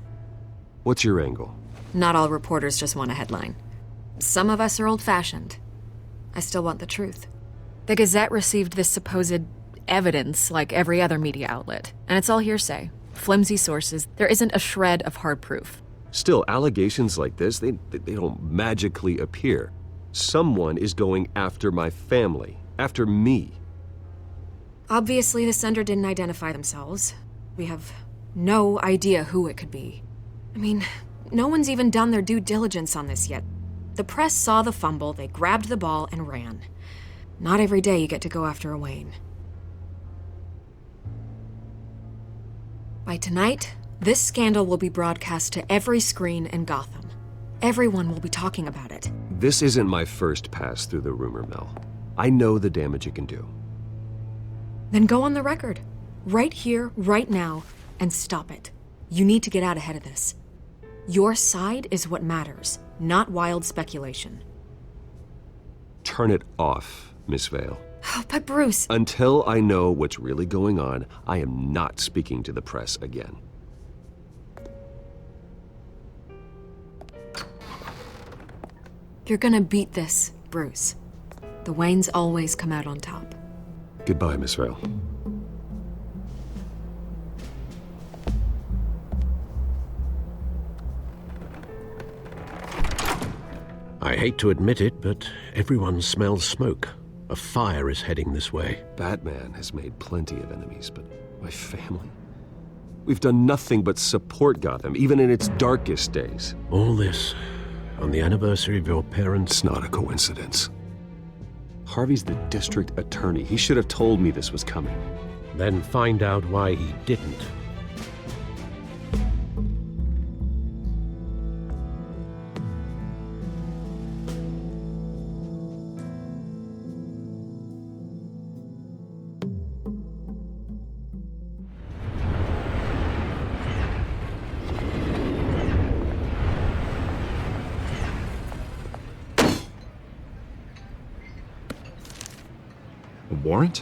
What's your angle? Not all reporters just want a headline. Some of us are old-fashioned. I still want the truth. The Gazette received this supposed evidence like every other media outlet, and it's all hearsay. Flimsy sources. There isn't a shred of hard proof. Still, allegations like this, they don't magically appear. Someone is going after my family, after me. Obviously, the sender didn't identify themselves. We have no idea who it could be. I mean, no one's even done their due diligence on this yet. The press saw the fumble, they grabbed the ball and ran. Not every day you get to go after a Wayne. By tonight, this scandal will be broadcast to every screen in Gotham. Everyone will be talking about it. This isn't my first pass through the rumor mill. I know the damage it can do. Then go on the record. Right here, right now, and stop it. You need to get out ahead of this. Your side is what matters, not wild speculation. Turn it off, Miss Vale. Oh, but Bruce... Until I know what's really going on, I am not speaking to the press again. You're gonna beat this, Bruce. The Waynes always come out on top. Goodbye, Miss Vale. I hate to admit it, but everyone smells smoke. A fire is heading this way. Batman has made plenty of enemies, but my family? We've done nothing but support Gotham, even in its darkest days. All this on the anniversary of your parents'... It's not a coincidence. Harvey's the district attorney. He should have told me this was coming. Then find out why he didn't. Warrant?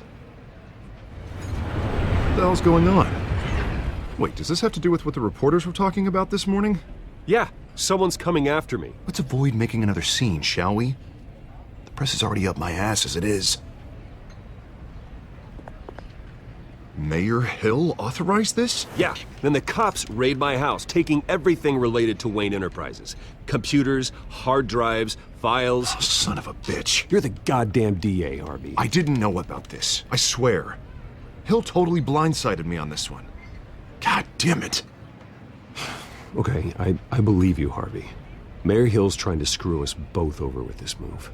What the hell's going on? Wait, does this have to do with what the reporters were talking about this morning? Yeah, someone's coming after me. Let's avoid making another scene, shall we? The press is already up my ass as it is. Mayor Hill authorized this? Yeah, then the cops raid my house, taking everything related to Wayne Enterprises. Computers, hard drives, files. Oh, son of a bitch. You're the goddamn DA, R.B. I didn't know about this. I swear. Hill totally blindsided me on this one. God damn it. Okay, I believe you, Harvey. Mayor Hill's trying to screw us both over with this move.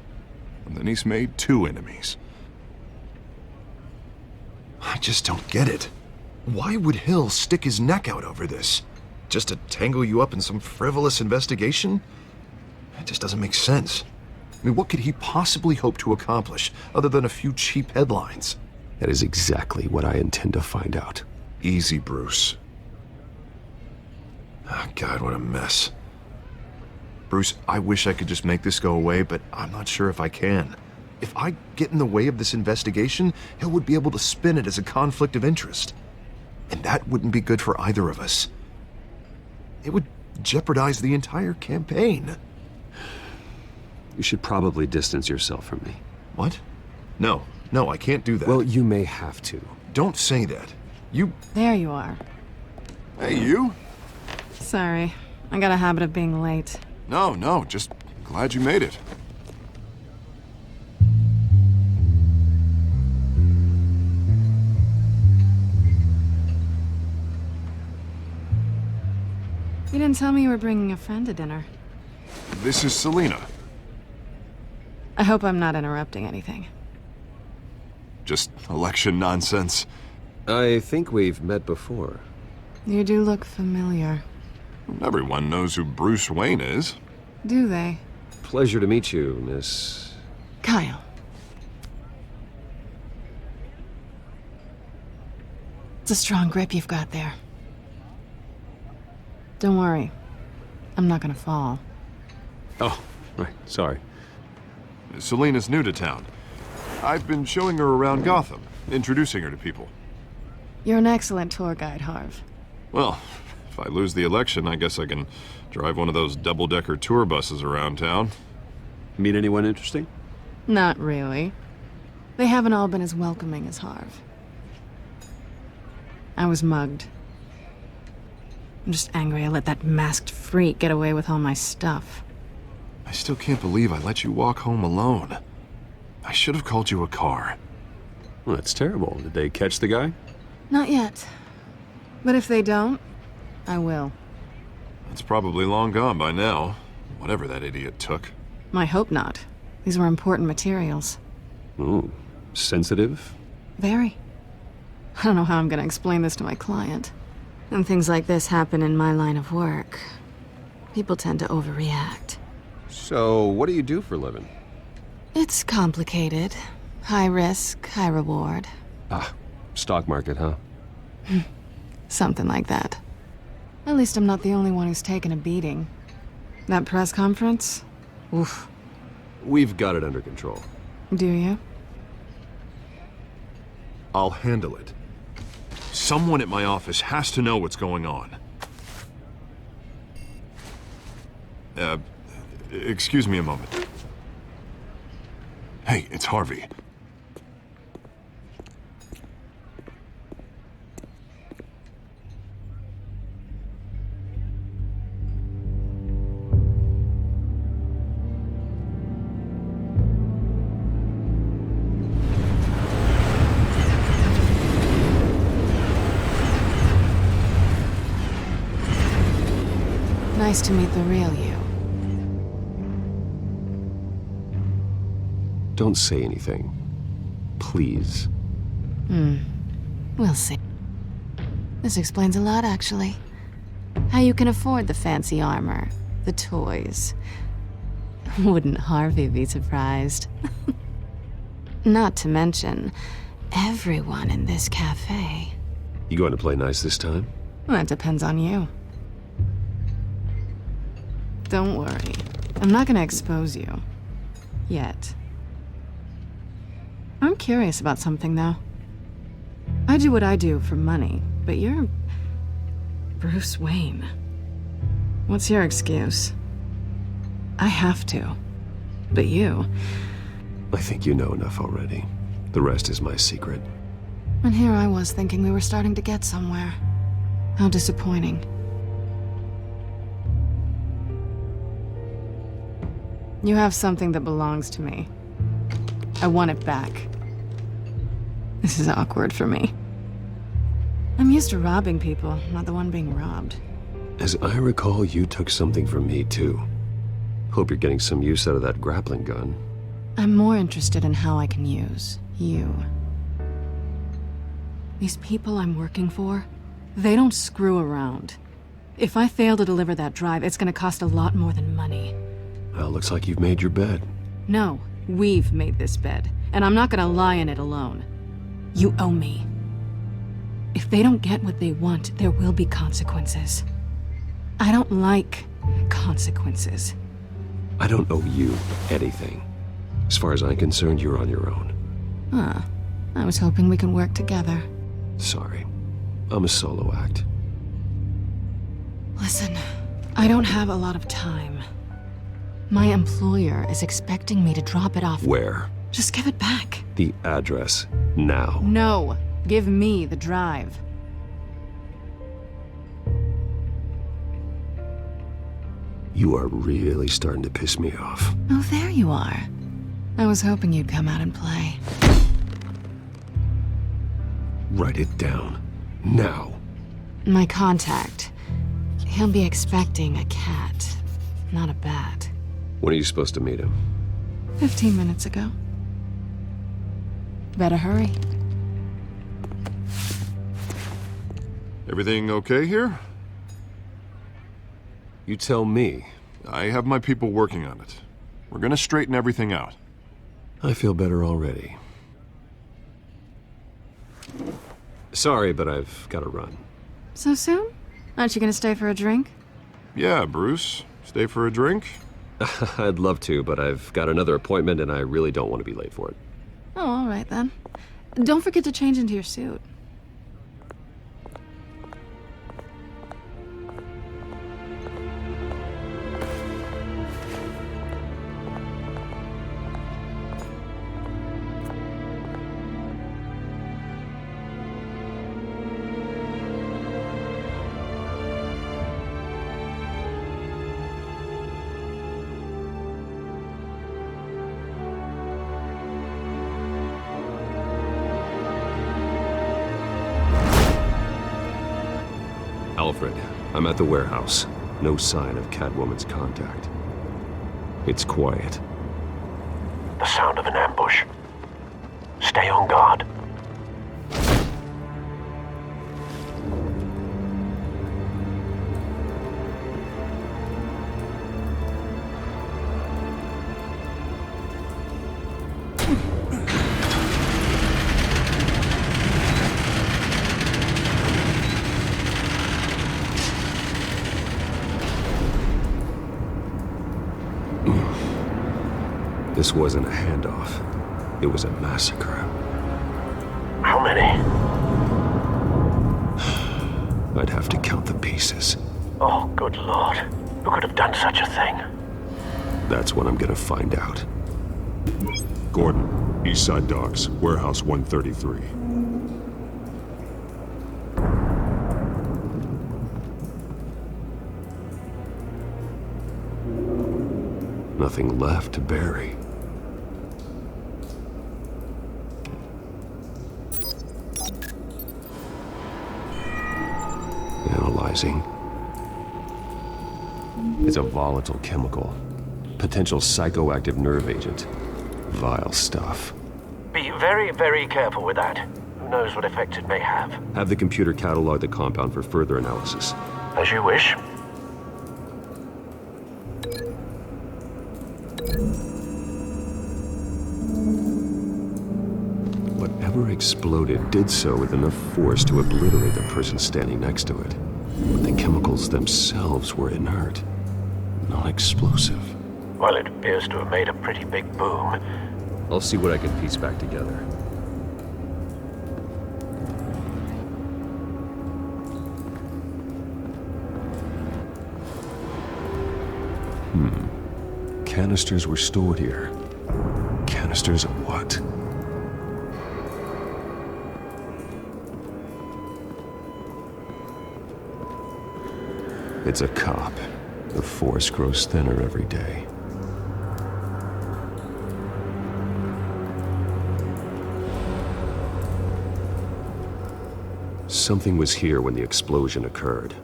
And then he's made 2 enemies. I just don't get it. Why would Hill stick his neck out over this? Just to tangle you up in some frivolous investigation? It just doesn't make sense. I mean, what could he possibly hope to accomplish other than a few cheap headlines? That is exactly what I intend to find out. Easy, Bruce. Oh, God, what a mess. Bruce, I wish I could just make this go away, but I'm not sure if I can. If I get in the way of this investigation, Hill would be able to spin it as a conflict of interest. And that wouldn't be good for either of us. It would jeopardize the entire campaign. You should probably distance yourself from me. What? No, I can't do that. Well, you may have to. Don't say that. You... There you are. Hey, you? Sorry. I got a habit of being late. No, just glad you made it. didn't tell me you were bringing a friend to dinner. This is Selena. I hope I'm not interrupting anything. Just election nonsense. I think we've met before. You do look familiar. Everyone knows who Bruce Wayne is. Do they? Pleasure to meet you, Miss... Kyle. It's a strong grip you've got there. Don't worry. I'm not gonna fall. Oh, right, sorry. Selena's new to town. I've been showing her around Gotham, introducing her to people. You're an excellent tour guide, Harv. Well, if I lose the election, I guess I can drive one of those double-decker tour buses around town. Meet anyone interesting? Not really. They haven't all been as welcoming as Harv. I was mugged. I'm just angry I let that masked freak get away with all my stuff. I still can't believe I let you walk home alone. I should have called you a car. Well, that's terrible. Did they catch the guy? Not yet. But if they don't, I will. It's probably long gone by now, whatever that idiot took. I hope not. These were important materials. Ooh, sensitive? Very. I don't know how I'm gonna explain this to my client. When things like this happen in my line of work, people tend to overreact. So, what do you do for a living? It's complicated. High risk, high reward. Ah, stock market, huh? Something like that. At least I'm not the only one who's taken a beating. That press conference? Oof. We've got it under control. Do you? I'll handle it. Someone at my office has to know what's going on. Excuse me a moment. Hey, it's Harvey. Nice to meet the real you. Don't say anything. Please. We'll see. This explains a lot, actually. How you can afford the fancy armor, the toys. Wouldn't Harvey be surprised? Not to mention, everyone in this cafe. You going to play nice this time? Well, that depends on you. Don't worry. I'm not gonna expose you. Yet. I'm curious about something, though. I do what I do for money, but you're... Bruce Wayne. What's your excuse? I have to. But you... I think you know enough already. The rest is my secret. And here I was thinking we were starting to get somewhere. How disappointing. You have something that belongs to me. I want it back. This is awkward for me. I'm used to robbing people, not the one being robbed. As I recall, you took something from me, too. Hope you're getting some use out of that grappling gun. I'm more interested in how I can use you. These people I'm working for, they don't screw around. If I fail to deliver that drive, it's gonna cost a lot more than money. Well, looks like you've made your bed. No, we've made this bed, and I'm not gonna lie in it alone. You owe me. If they don't get what they want, there will be consequences. I don't like consequences. I don't owe you anything. As far as I'm concerned, you're on your own. Huh. I was hoping we could work together. Sorry. I'm a solo act. Listen, I don't have a lot of time. My employer is expecting me to drop it off. Where? Just give it back. The address, now. No. Give me the drive. You are really starting to piss me off. Oh, there you are. I was hoping you'd come out and play. Write it down. Now. My contact. He'll be expecting a cat, not a bat. When are you supposed to meet him? 15 minutes ago. Better hurry. Everything okay here? You tell me. I have my people working on it. We're gonna straighten everything out. I feel better already. Sorry, but I've got to run. So soon? Aren't you gonna stay for a drink? Yeah, Bruce. Stay for a drink? I'd love to, but I've got another appointment and I really don't want to be late for it. Oh, all right then. Don't forget to change into your suit. Alfred, I'm at the warehouse. No sign of Catwoman's contact. It's quiet. The sound of an ambush. Stay on guard. This wasn't a handoff. It was a massacre. How many? I'd have to count the pieces. Oh, good lord. Who could have done such a thing? That's what I'm gonna find out. Gordon, Eastside Docks, Warehouse 133. Nothing left to bury. Analyzing. It's a volatile chemical. Potential psychoactive nerve agent. Vile stuff. Be very, very careful with that. Who knows what effect it may have. Have the computer catalog the compound for further analysis. As you wish. Whatever exploded did so with enough force to obliterate the person standing next to it. But the chemicals themselves were inert, non-explosive. Well, it appears to have made a pretty big boom. I'll see what I can piece back together. Canisters were stored here. Canisters of what? It's a cop. The force grows thinner every day. Something was here when the explosion occurred.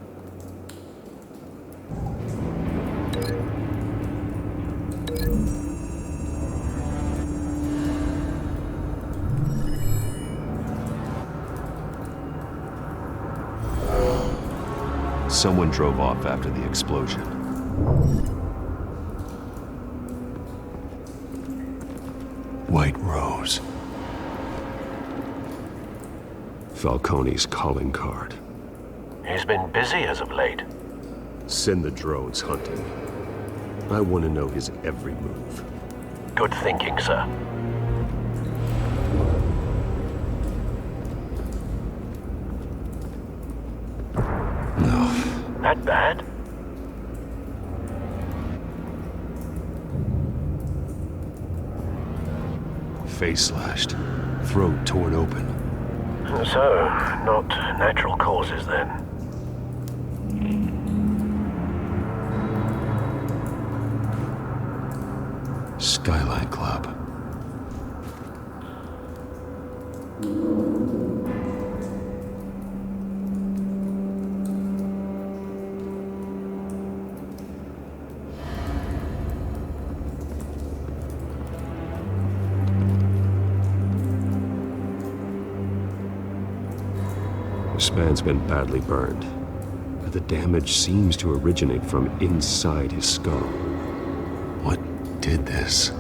Someone drove off after the explosion. White Rose. Falcone's calling card. He's been busy as of late. Send the drones hunting. I want to know his every move. Good thinking, sir. That bad? Face slashed, throat torn open. So, not natural causes then. Skyline Club. This man's been badly burned, but the damage seems to originate from inside his skull. What did this?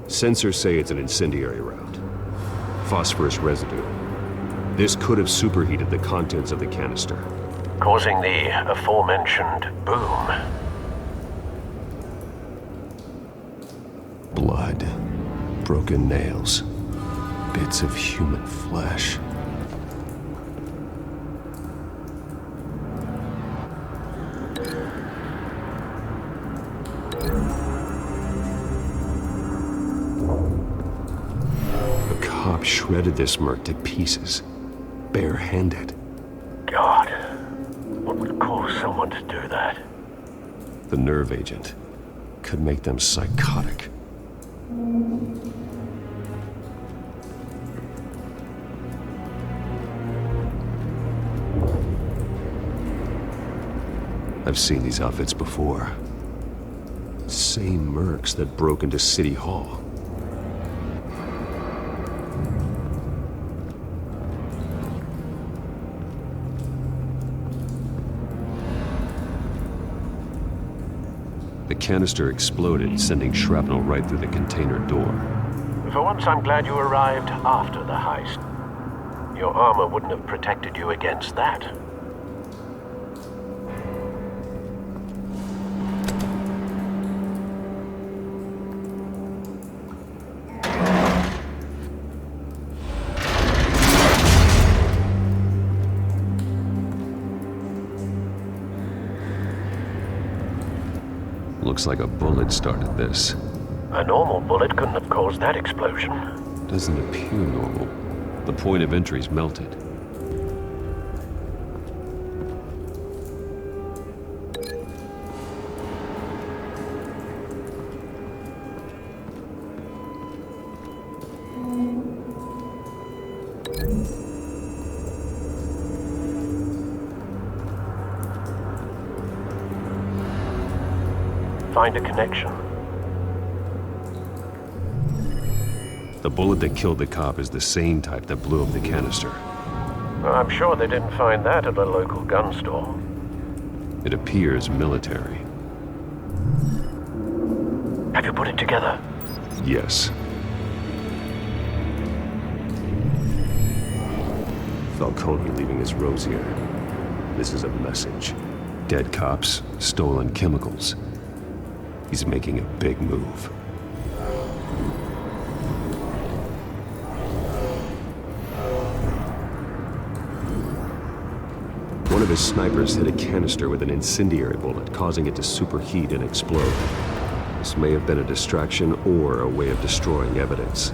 Sensors say it's an incendiary route. Phosphorus residue. This could have superheated the contents of the canister, causing the aforementioned boom. Blood, broken nails, bits of human flesh. Shredded this merc to pieces, bare-handed. God, what would cause someone to do that? The nerve agent could make them psychotic. I've seen these outfits before. Same mercs that broke into City Hall. The canister exploded, sending shrapnel right through the container door. For once, I'm glad you arrived after the heist. Your armor wouldn't have protected you against that. Looks like a bullet started this. A normal bullet couldn't have caused that explosion. Doesn't appear normal. The point of entry's melted. Find a connection. The bullet that killed the cop is the same type that blew up the canister. I'm sure they didn't find that at a local gun store. It appears military. Have you put it together? Yes. Falcone leaving his rosier. This is a message. Dead cops, stolen chemicals. He's making a big move. One of his snipers hit a canister with an incendiary bullet, causing it to superheat and explode. This may have been a distraction or a way of destroying evidence.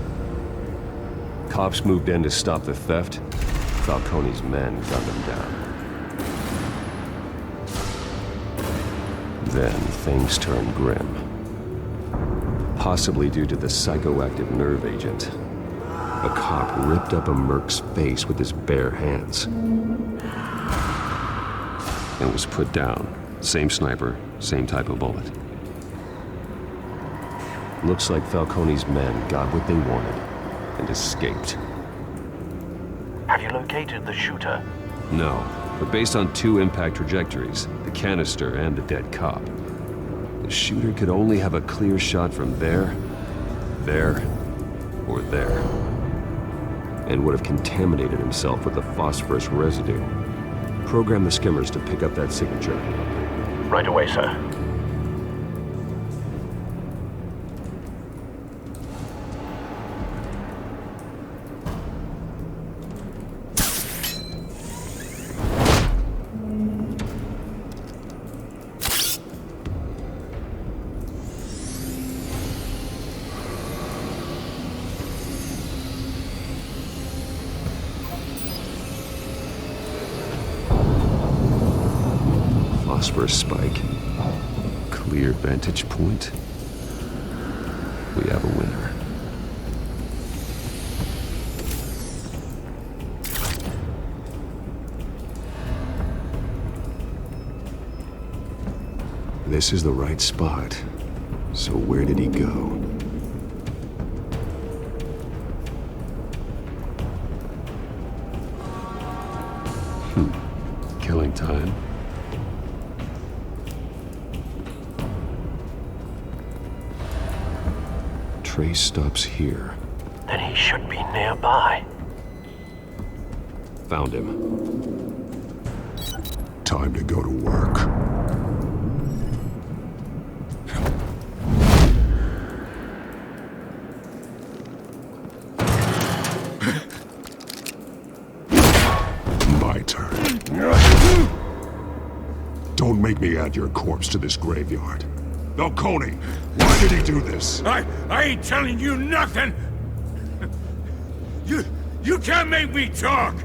Cops moved in to stop the theft. Falcone's men gunned them down. Then things turned grim. Possibly due to the psychoactive nerve agent. A cop ripped up a merc's face with his bare hands. And was put down. Same sniper, same type of bullet. Looks like Falcone's men got what they wanted and escaped. Have you located the shooter? No. But based on two impact trajectories, the canister and the dead cop, the shooter could only have a clear shot from there, or there, and would have contaminated himself with the phosphorus residue. Program the skimmers to pick up that signature. Right away, sir. Phosphorus spike. Clear vantage point. We have a winner. This is the right spot. So where did he go? Killing time. Trace stops here. Then he should be nearby. Found him. Time to go to work. My turn. Don't make me add your corpse to this graveyard. Falcone, why did he do this? I ain't telling you nothing! You can't make me talk!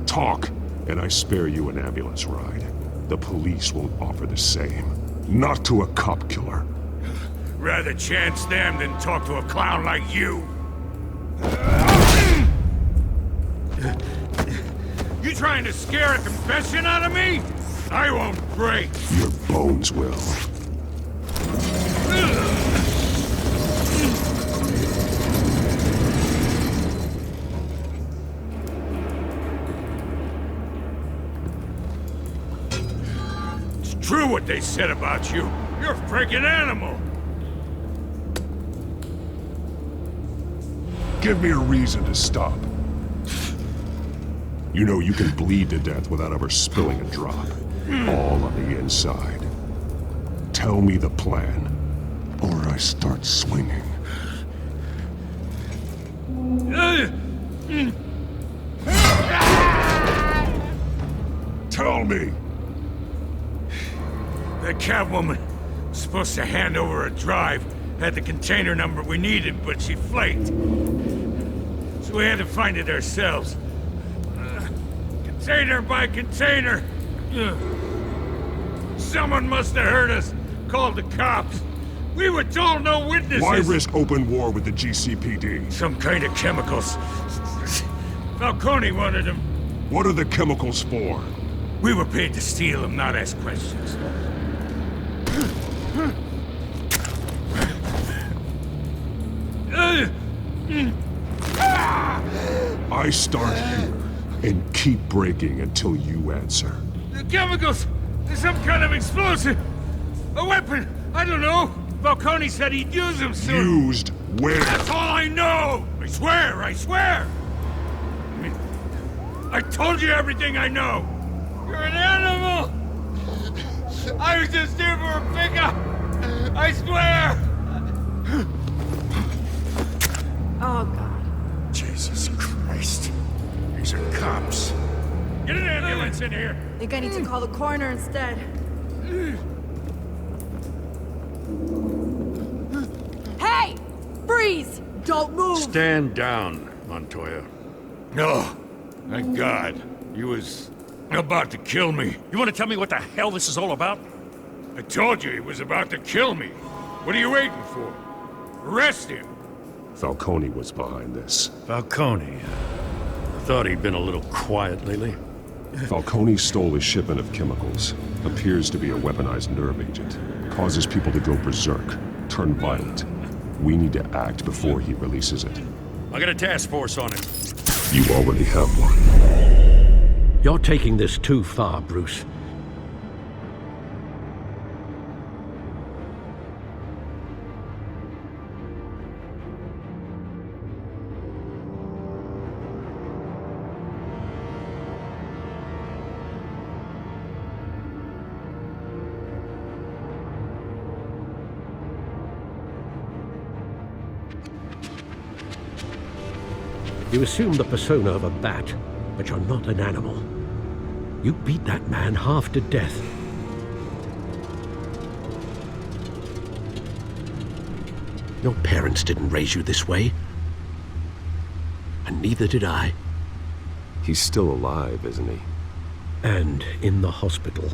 Talk, and I spare you an ambulance ride. The police won't offer the same. Not to a cop killer. Rather chance them than talk to a clown like you. You trying to scare a confession out of me? I won't break. Your bones will. It's true what they said about you. You're a freaking animal. Give me a reason to stop. You know you can bleed to death without ever spilling a drop. All on the inside. Tell me the plan, or I start swinging. Tell me! That Catwoman was supposed to hand over a drive, had the container number we needed, but she flaked. So we had to find it ourselves. Container by container. Someone must have heard us, called the cops. We were told no witnesses. Why risk open war with the GCPD? Some kind of chemicals. Falcone wanted them. What are the chemicals for? We were paid to steal them, not ask questions. I start here and keep breaking until you answer. The chemicals! There's some kind of explosive! A weapon! I don't know! Falcone said he'd use them soon! Used where? That's all I know! I swear! I swear! I told you everything I know! You're an animal! I was just here for a pickup! I swear! Oh, God. Jesus Christ. These are cops. Get an ambulance in here! Think I need to call the coroner instead. Hey! Freeze! Don't move! Stand down, Montoya. No. Thank God. He was about to kill me. You want to tell me what the hell this is all about? I told you he was about to kill me. What are you waiting for? Arrest him. Falcone was behind this. Falcone. I thought he'd been a little quiet lately. Falcone stole a shipment of chemicals. Appears to be a weaponized nerve agent. Causes people to go berserk, turn violent. We need to act before he releases it. I got a task force on it. You already have one. You're taking this too far, Bruce. You assume the persona of a bat, but you're not an animal. You beat that man half to death. Your parents didn't raise you this way. And neither did I. He's still alive, isn't he? And in the hospital.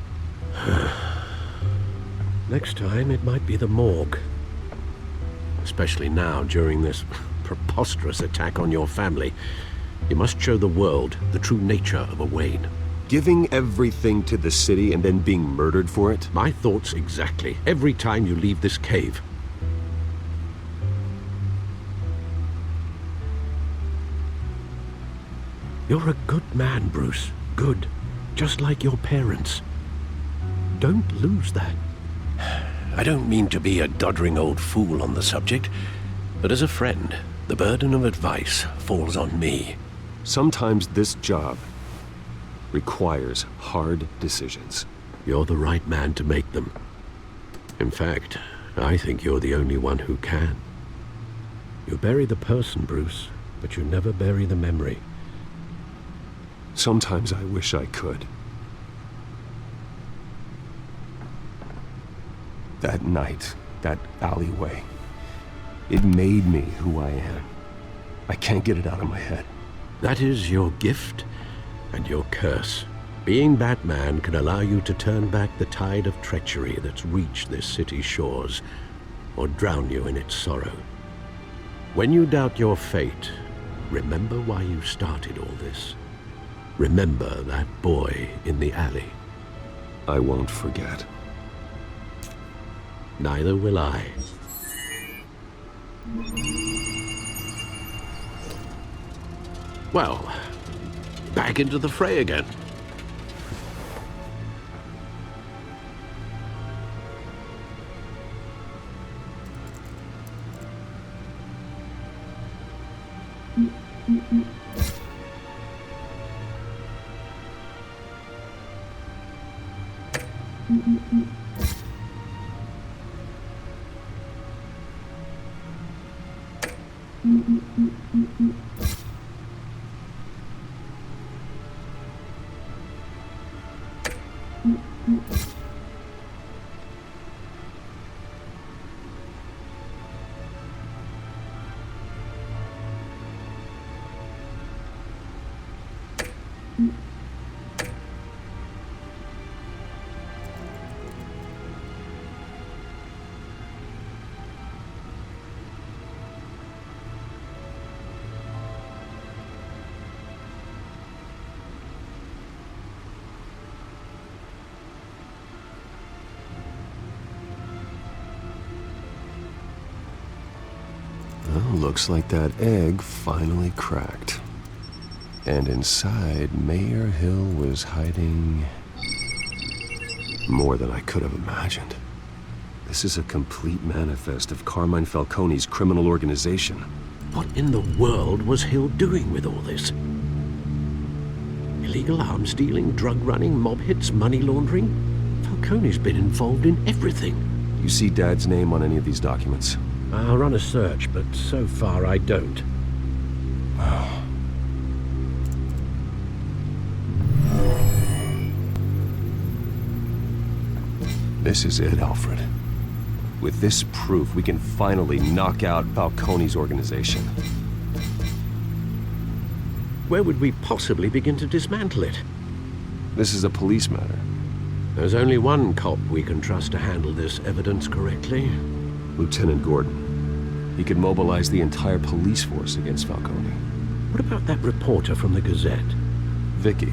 Next time, it might be the morgue. Especially now, during this preposterous attack on your family. You must show the world the true nature of a Wayne. Giving everything to the city and then being murdered for it? My thoughts exactly. Every time you leave this cave. You're a good man, Bruce. Good. Just like your parents. Don't lose that. I don't mean to be a doddering old fool on the subject, but as a friend, the burden of advice falls on me. Sometimes this job requires hard decisions. You're the right man to make them. In fact, I think you're the only one who can. You bury the person, Bruce, but you never bury the memory. Sometimes I wish I could. That night, that alleyway, it made me who I am. I can't get it out of my head. That is your gift and your curse. Being Batman can allow you to turn back the tide of treachery that's reached this city's shores, or drown you in its sorrow. When you doubt your fate, remember why you started all this. Remember that boy in the alley. I won't forget. Neither will I. Well, back into the fray again. Well, looks like that egg finally cracked. And inside, Mayor Hill was hiding more than I could have imagined. This is a complete manifest of Carmine Falcone's criminal organization. What in the world was Hill doing with all this? Illegal arms dealing, drug running, mob hits, money laundering? Falcone's been involved in everything. You see Dad's name on any of these documents? I'll run a search, but so far I don't. This is it, Alfred. With this proof, we can finally knock out Falcone's organization. Where would we possibly begin to dismantle it? This is a police matter. There's only one cop we can trust to handle this evidence correctly. Lieutenant Gordon. He could mobilize the entire police force against Falcone. What about that reporter from the Gazette? Vicky.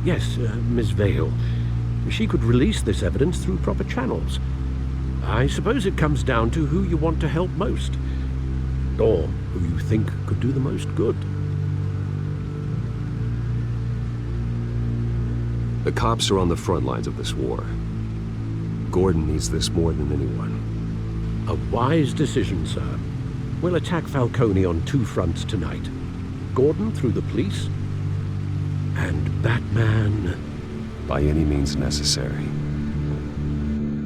Yes, Miss Vale. She could release this evidence through proper channels. I suppose it comes down to who you want to help most. Or who you think could do the most good. The cops are on the front lines of this war. Gordon needs this more than anyone. A wise decision, sir. We'll attack Falcone on two fronts tonight. Gordon through the police, and Batman... by any means necessary.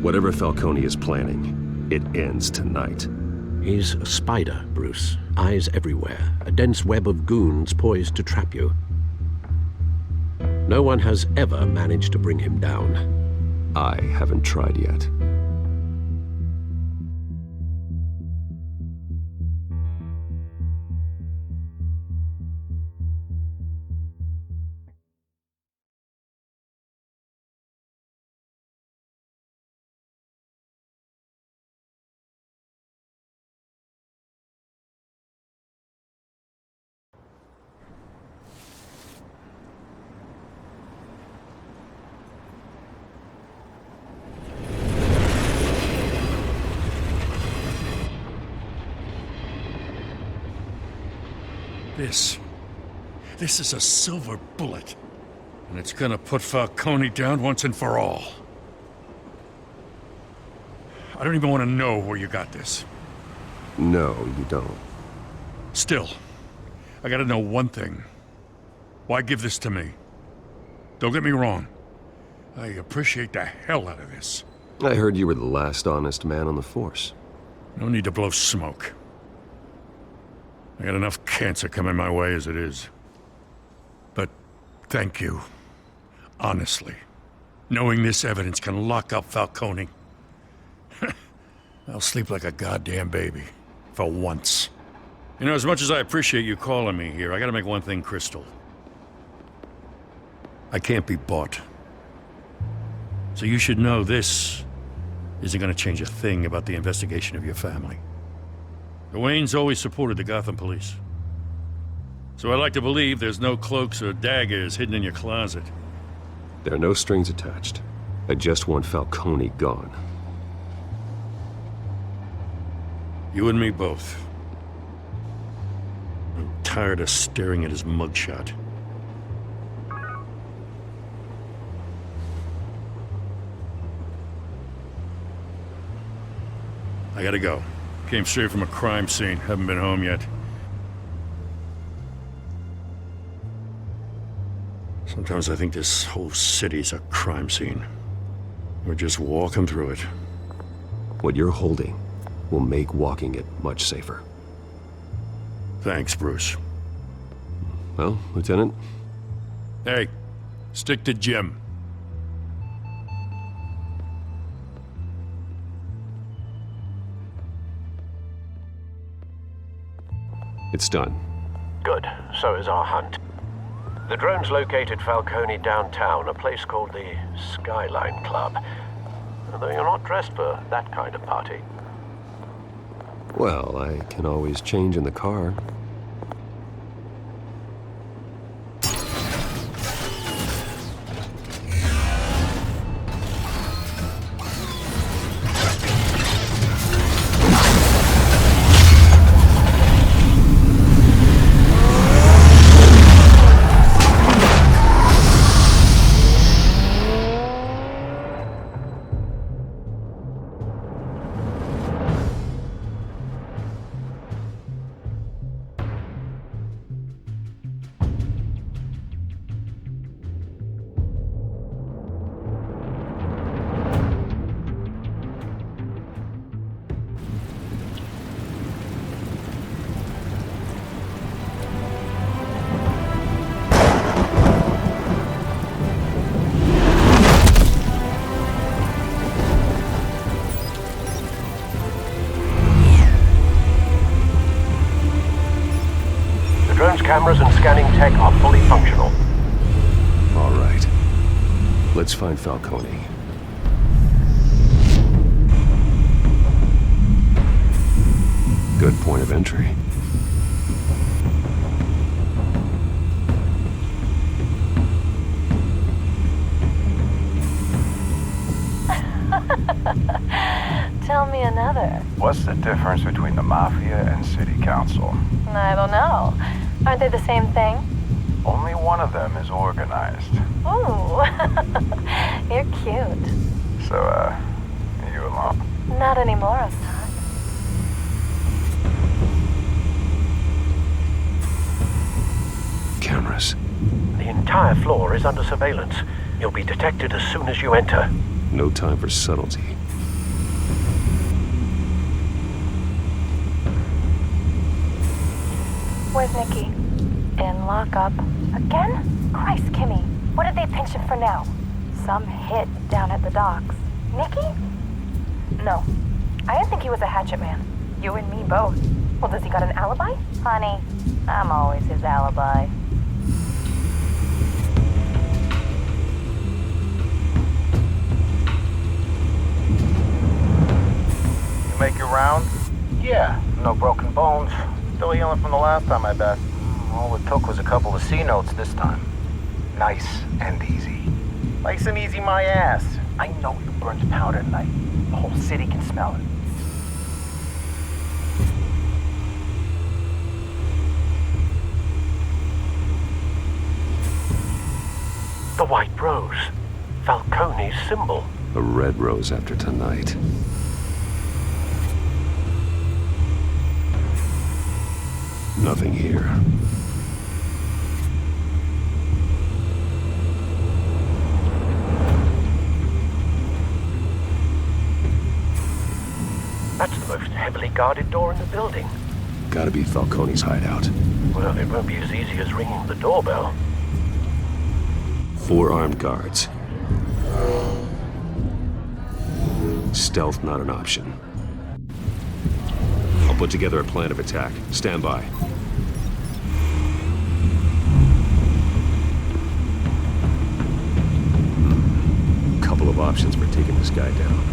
Whatever Falcone is planning, it ends tonight. He's a spider, Bruce. Eyes everywhere. A dense web of goons poised to trap you. No one has ever managed to bring him down. I haven't tried yet. This is a silver bullet. And it's gonna put Falcone down once and for all. I don't even want to know where you got this. No, you don't. Still, I gotta know one thing. Why give this to me? Don't get me wrong. I appreciate the hell out of this. I heard you were the last honest man on the force. No need to blow smoke. I got enough cancer coming my way as it is. But thank you. Honestly. Knowing this evidence can lock up Falcone. I'll sleep like a goddamn baby. For once. You know, as much as I appreciate you calling me here, I gotta make one thing crystal. I can't be bought. So you should know this isn't gonna change a thing about the investigation of your family. The Waynes always supported the Gotham police. So I like to believe there's no cloaks or daggers hidden in your closet. There are no strings attached. I just want Falcone gone. You and me both. I'm tired of staring at his mugshot. I gotta go. Came straight from a crime scene. Haven't been home yet. Sometimes I think this whole city's a crime scene. We're just walking through it. What you're holding will make walking it much safer. Thanks, Bruce. Well, Lieutenant? Hey, stick to Jim. It's done. Good. So is our hunt. The drones located Falcone downtown, a place called the Skyline Club. Though you're not dressed for that kind of party. Well, I can always change in the car. Cameras and scanning tech are fully functional. All right. Let's find Falcone. Good point of entry. Tell me another. What's the difference between the Mafia and City Council? I don't know. Aren't they the same thing? Only one of them is organized. Ooh, you're cute. So, you alone? Not anymore, I'm not. Cameras. The entire floor is under surveillance. You'll be detected as soon as you enter. No time for subtlety. Where's Nicky? In lockup. Again? Christ, Kimmy. What did they pinch him for now? Some hit down at the docks. Nicky? No. I didn't think he was a hatchet man. You and me both. Well, does he got an alibi? Honey, I'm always his alibi. You make your rounds? Yeah, no broken bones. Still healing from the last time, I bet. All it took was a couple of C notes this time. Nice and easy. Nice and easy my ass. I know you burned powder tonight. The whole city can smell it. white rose. Falcone's symbol. A red rose after tonight. Nothing here. That's the most heavily guarded door in the building. Gotta be Falcone's hideout. Well, it won't be as easy as ringing the doorbell. 4 armed guards. Stealth not an option. I'll put together a plan of attack. Stand by. Couple of options for taking this guy down.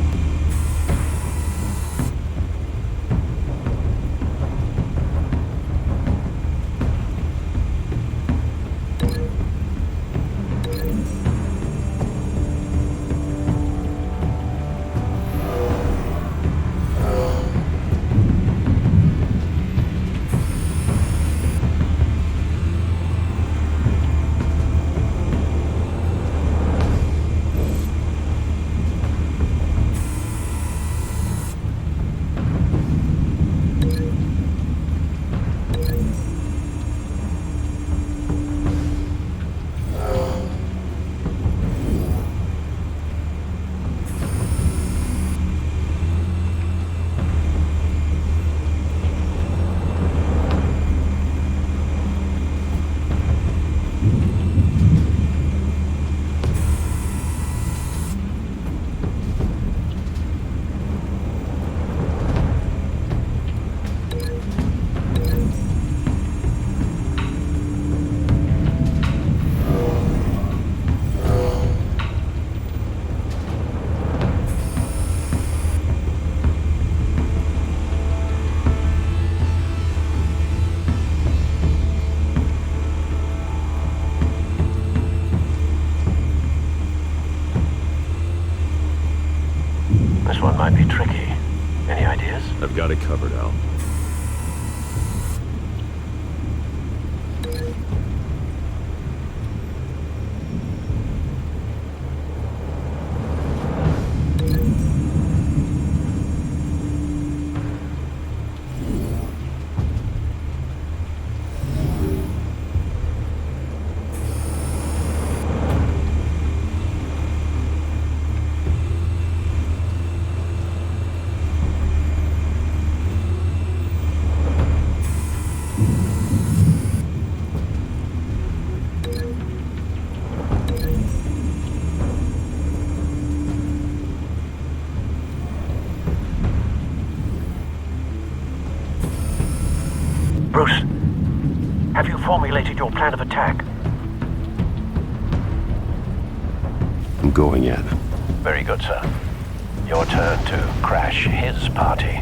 This one might be tricky. Any ideas? I've got it covered, Al. Bruce, have you formulated your plan of attack? I'm going in. Very good, sir. Your turn to crash his party.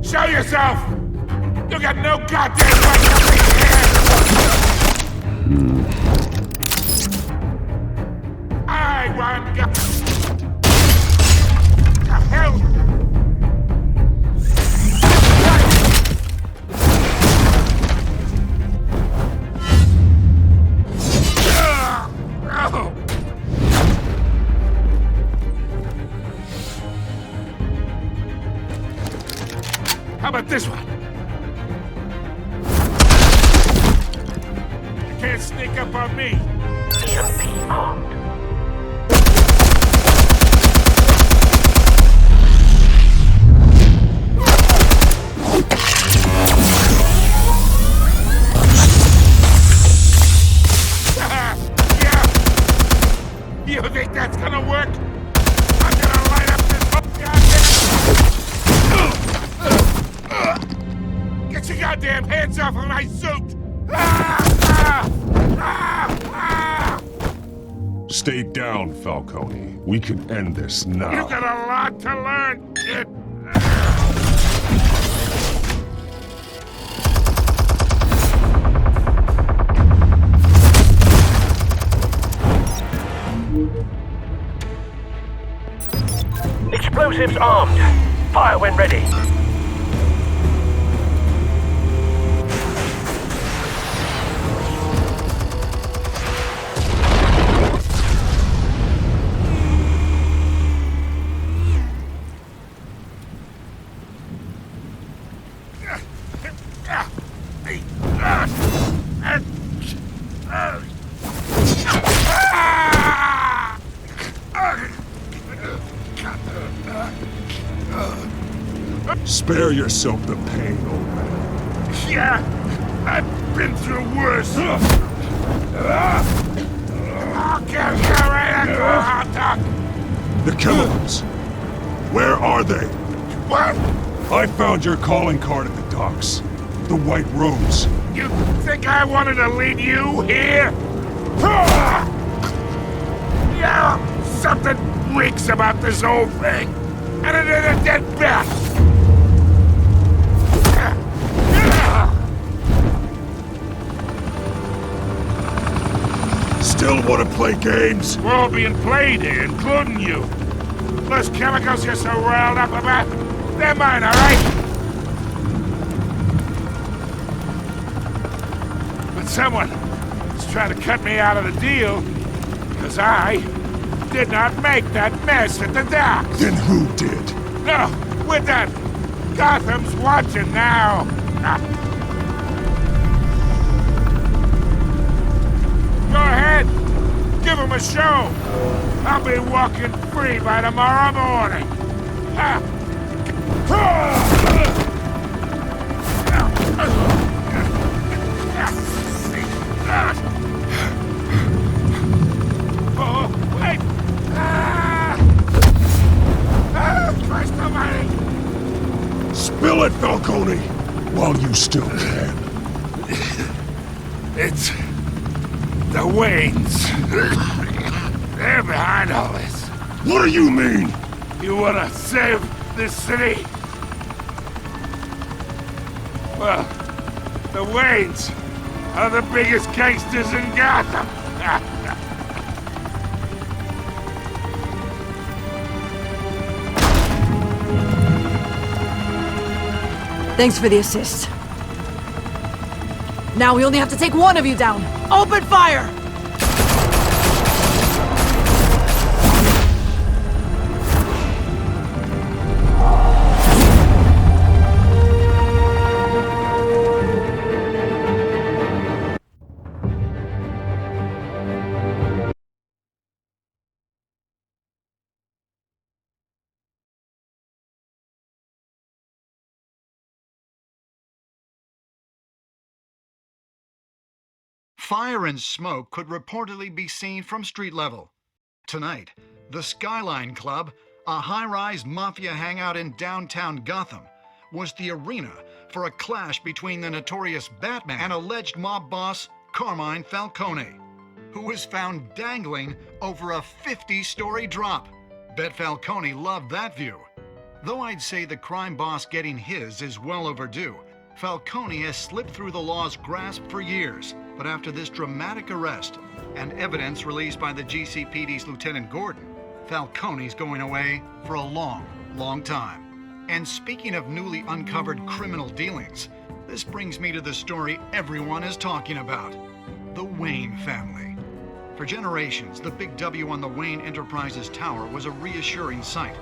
Show yourself! You got no goddamn right to be here! I want the hell! dare sneak up on me! EMP armed. You think that's gonna work? I'm gonna light up this whole goddamn... Get your goddamn hands off of my suit! Stay down, Falcone. We can end this now. You got a lot to learn, kid. Explosives armed. Fire when ready. Spare yourself the pain, old man. Yeah, I've been through worse. I'll kill you right after a hot dog. The chemicals. Where are they? What? I found your calling card at the docks. The White Rose. You think I wanted to lead you here? Yeah, something reeks about this whole thing. And it is a dead bat. Still want to play games? We're all being played here, including you. Those chemicals you're so riled up about, they're mine, all right? But someone is trying to cut me out of the deal, because I did not make that mess at the docks. Then who did? No, we're done. Gotham's watching now. Go ahead. Give him a show. I'll be walking free by tomorrow morning. Oh, wait. Christ almighty. Spill it, Falcone, while you still can. It's the Waynes. They're behind all this. What do you mean? You wanna save this city? Well, the Waynes are the biggest gangsters in Gotham. Thanks for the assist. Now we only have to take one of you down. Open fire! Fire and smoke could reportedly be seen from street level. Tonight, the Skyline Club, a high-rise mafia hangout in downtown Gotham, was the arena for a clash between the notorious Batman and alleged mob boss Carmine Falcone, who was found dangling over a 50-story drop. Bet Falcone loved that view. Though I'd say the crime boss getting his is well overdue, Falcone has slipped through the law's grasp for years. But after this dramatic arrest and evidence released by the GCPD's Lieutenant Gordon, Falcone's going away for a long, long time. And speaking of newly uncovered criminal dealings, this brings me to the story everyone is talking about: the Wayne family. For generations, the big W on the Wayne Enterprises Tower was a reassuring sight.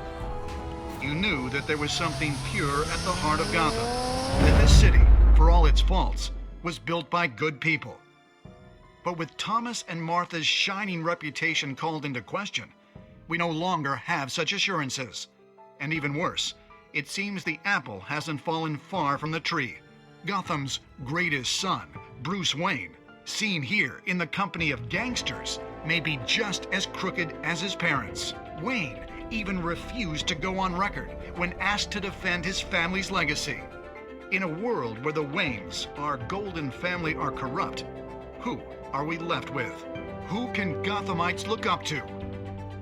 You knew that there was something pure at the heart of Gotham, that this city, for all its faults, was built by good people. But with Thomas and Martha's shining reputation called into question, we no longer have such assurances. And even worse, it seems the apple hasn't fallen far from the tree. Gotham's greatest son, Bruce Wayne, seen here in the company of gangsters, may be just as crooked as his parents. Wayne even refused to go on record when asked to defend his family's legacy. In a world where the Waynes, our golden family, are corrupt, who are we left with? Who can Gothamites look up to?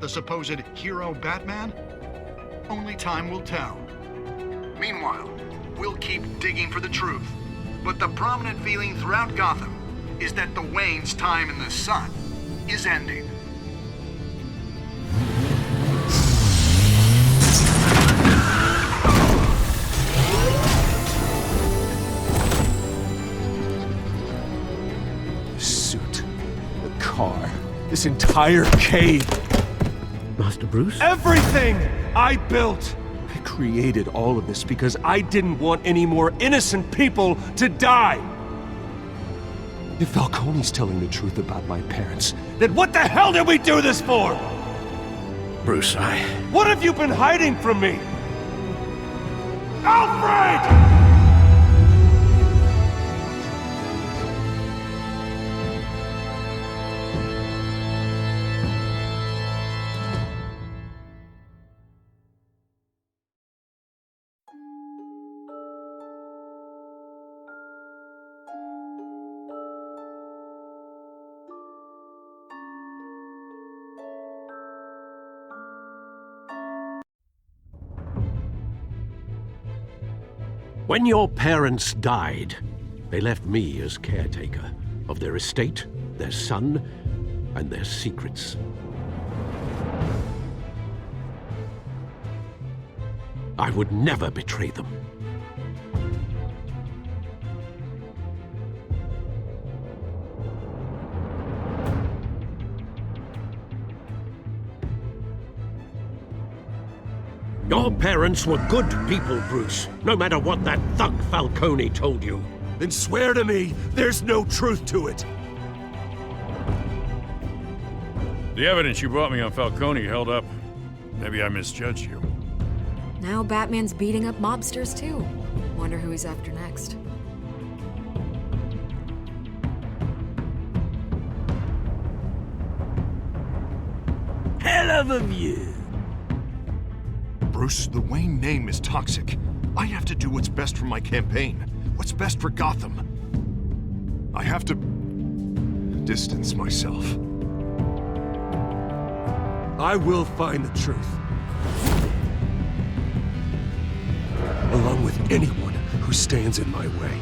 The supposed hero Batman? Only time will tell. Meanwhile, we'll keep digging for the truth. But the prominent feeling throughout Gotham is that the Waynes' time in the sun is ending. The suit, the car, this entire cave. Master Bruce? Everything I built! I created all of this because I didn't want any more innocent people to die! If Falcone's telling the truth about my parents, then what the hell did we do this for? Bruce, What have you been hiding from me? Alfred! When your parents died, they left me as caretaker of their estate, their son, and their secrets. I would never betray them. Your parents were good people, Bruce, no matter what that thug Falcone told you. Then swear to me there's no truth to it. The evidence you brought me on Falcone held up. Maybe I misjudged you. Now Batman's beating up mobsters too. Wonder who he's after next. Hell of a view. Bruce, the Wayne name is toxic. I have to do what's best for my campaign. What's best for Gotham. I have to distance myself. I will find the truth. Along with anyone who stands in my way.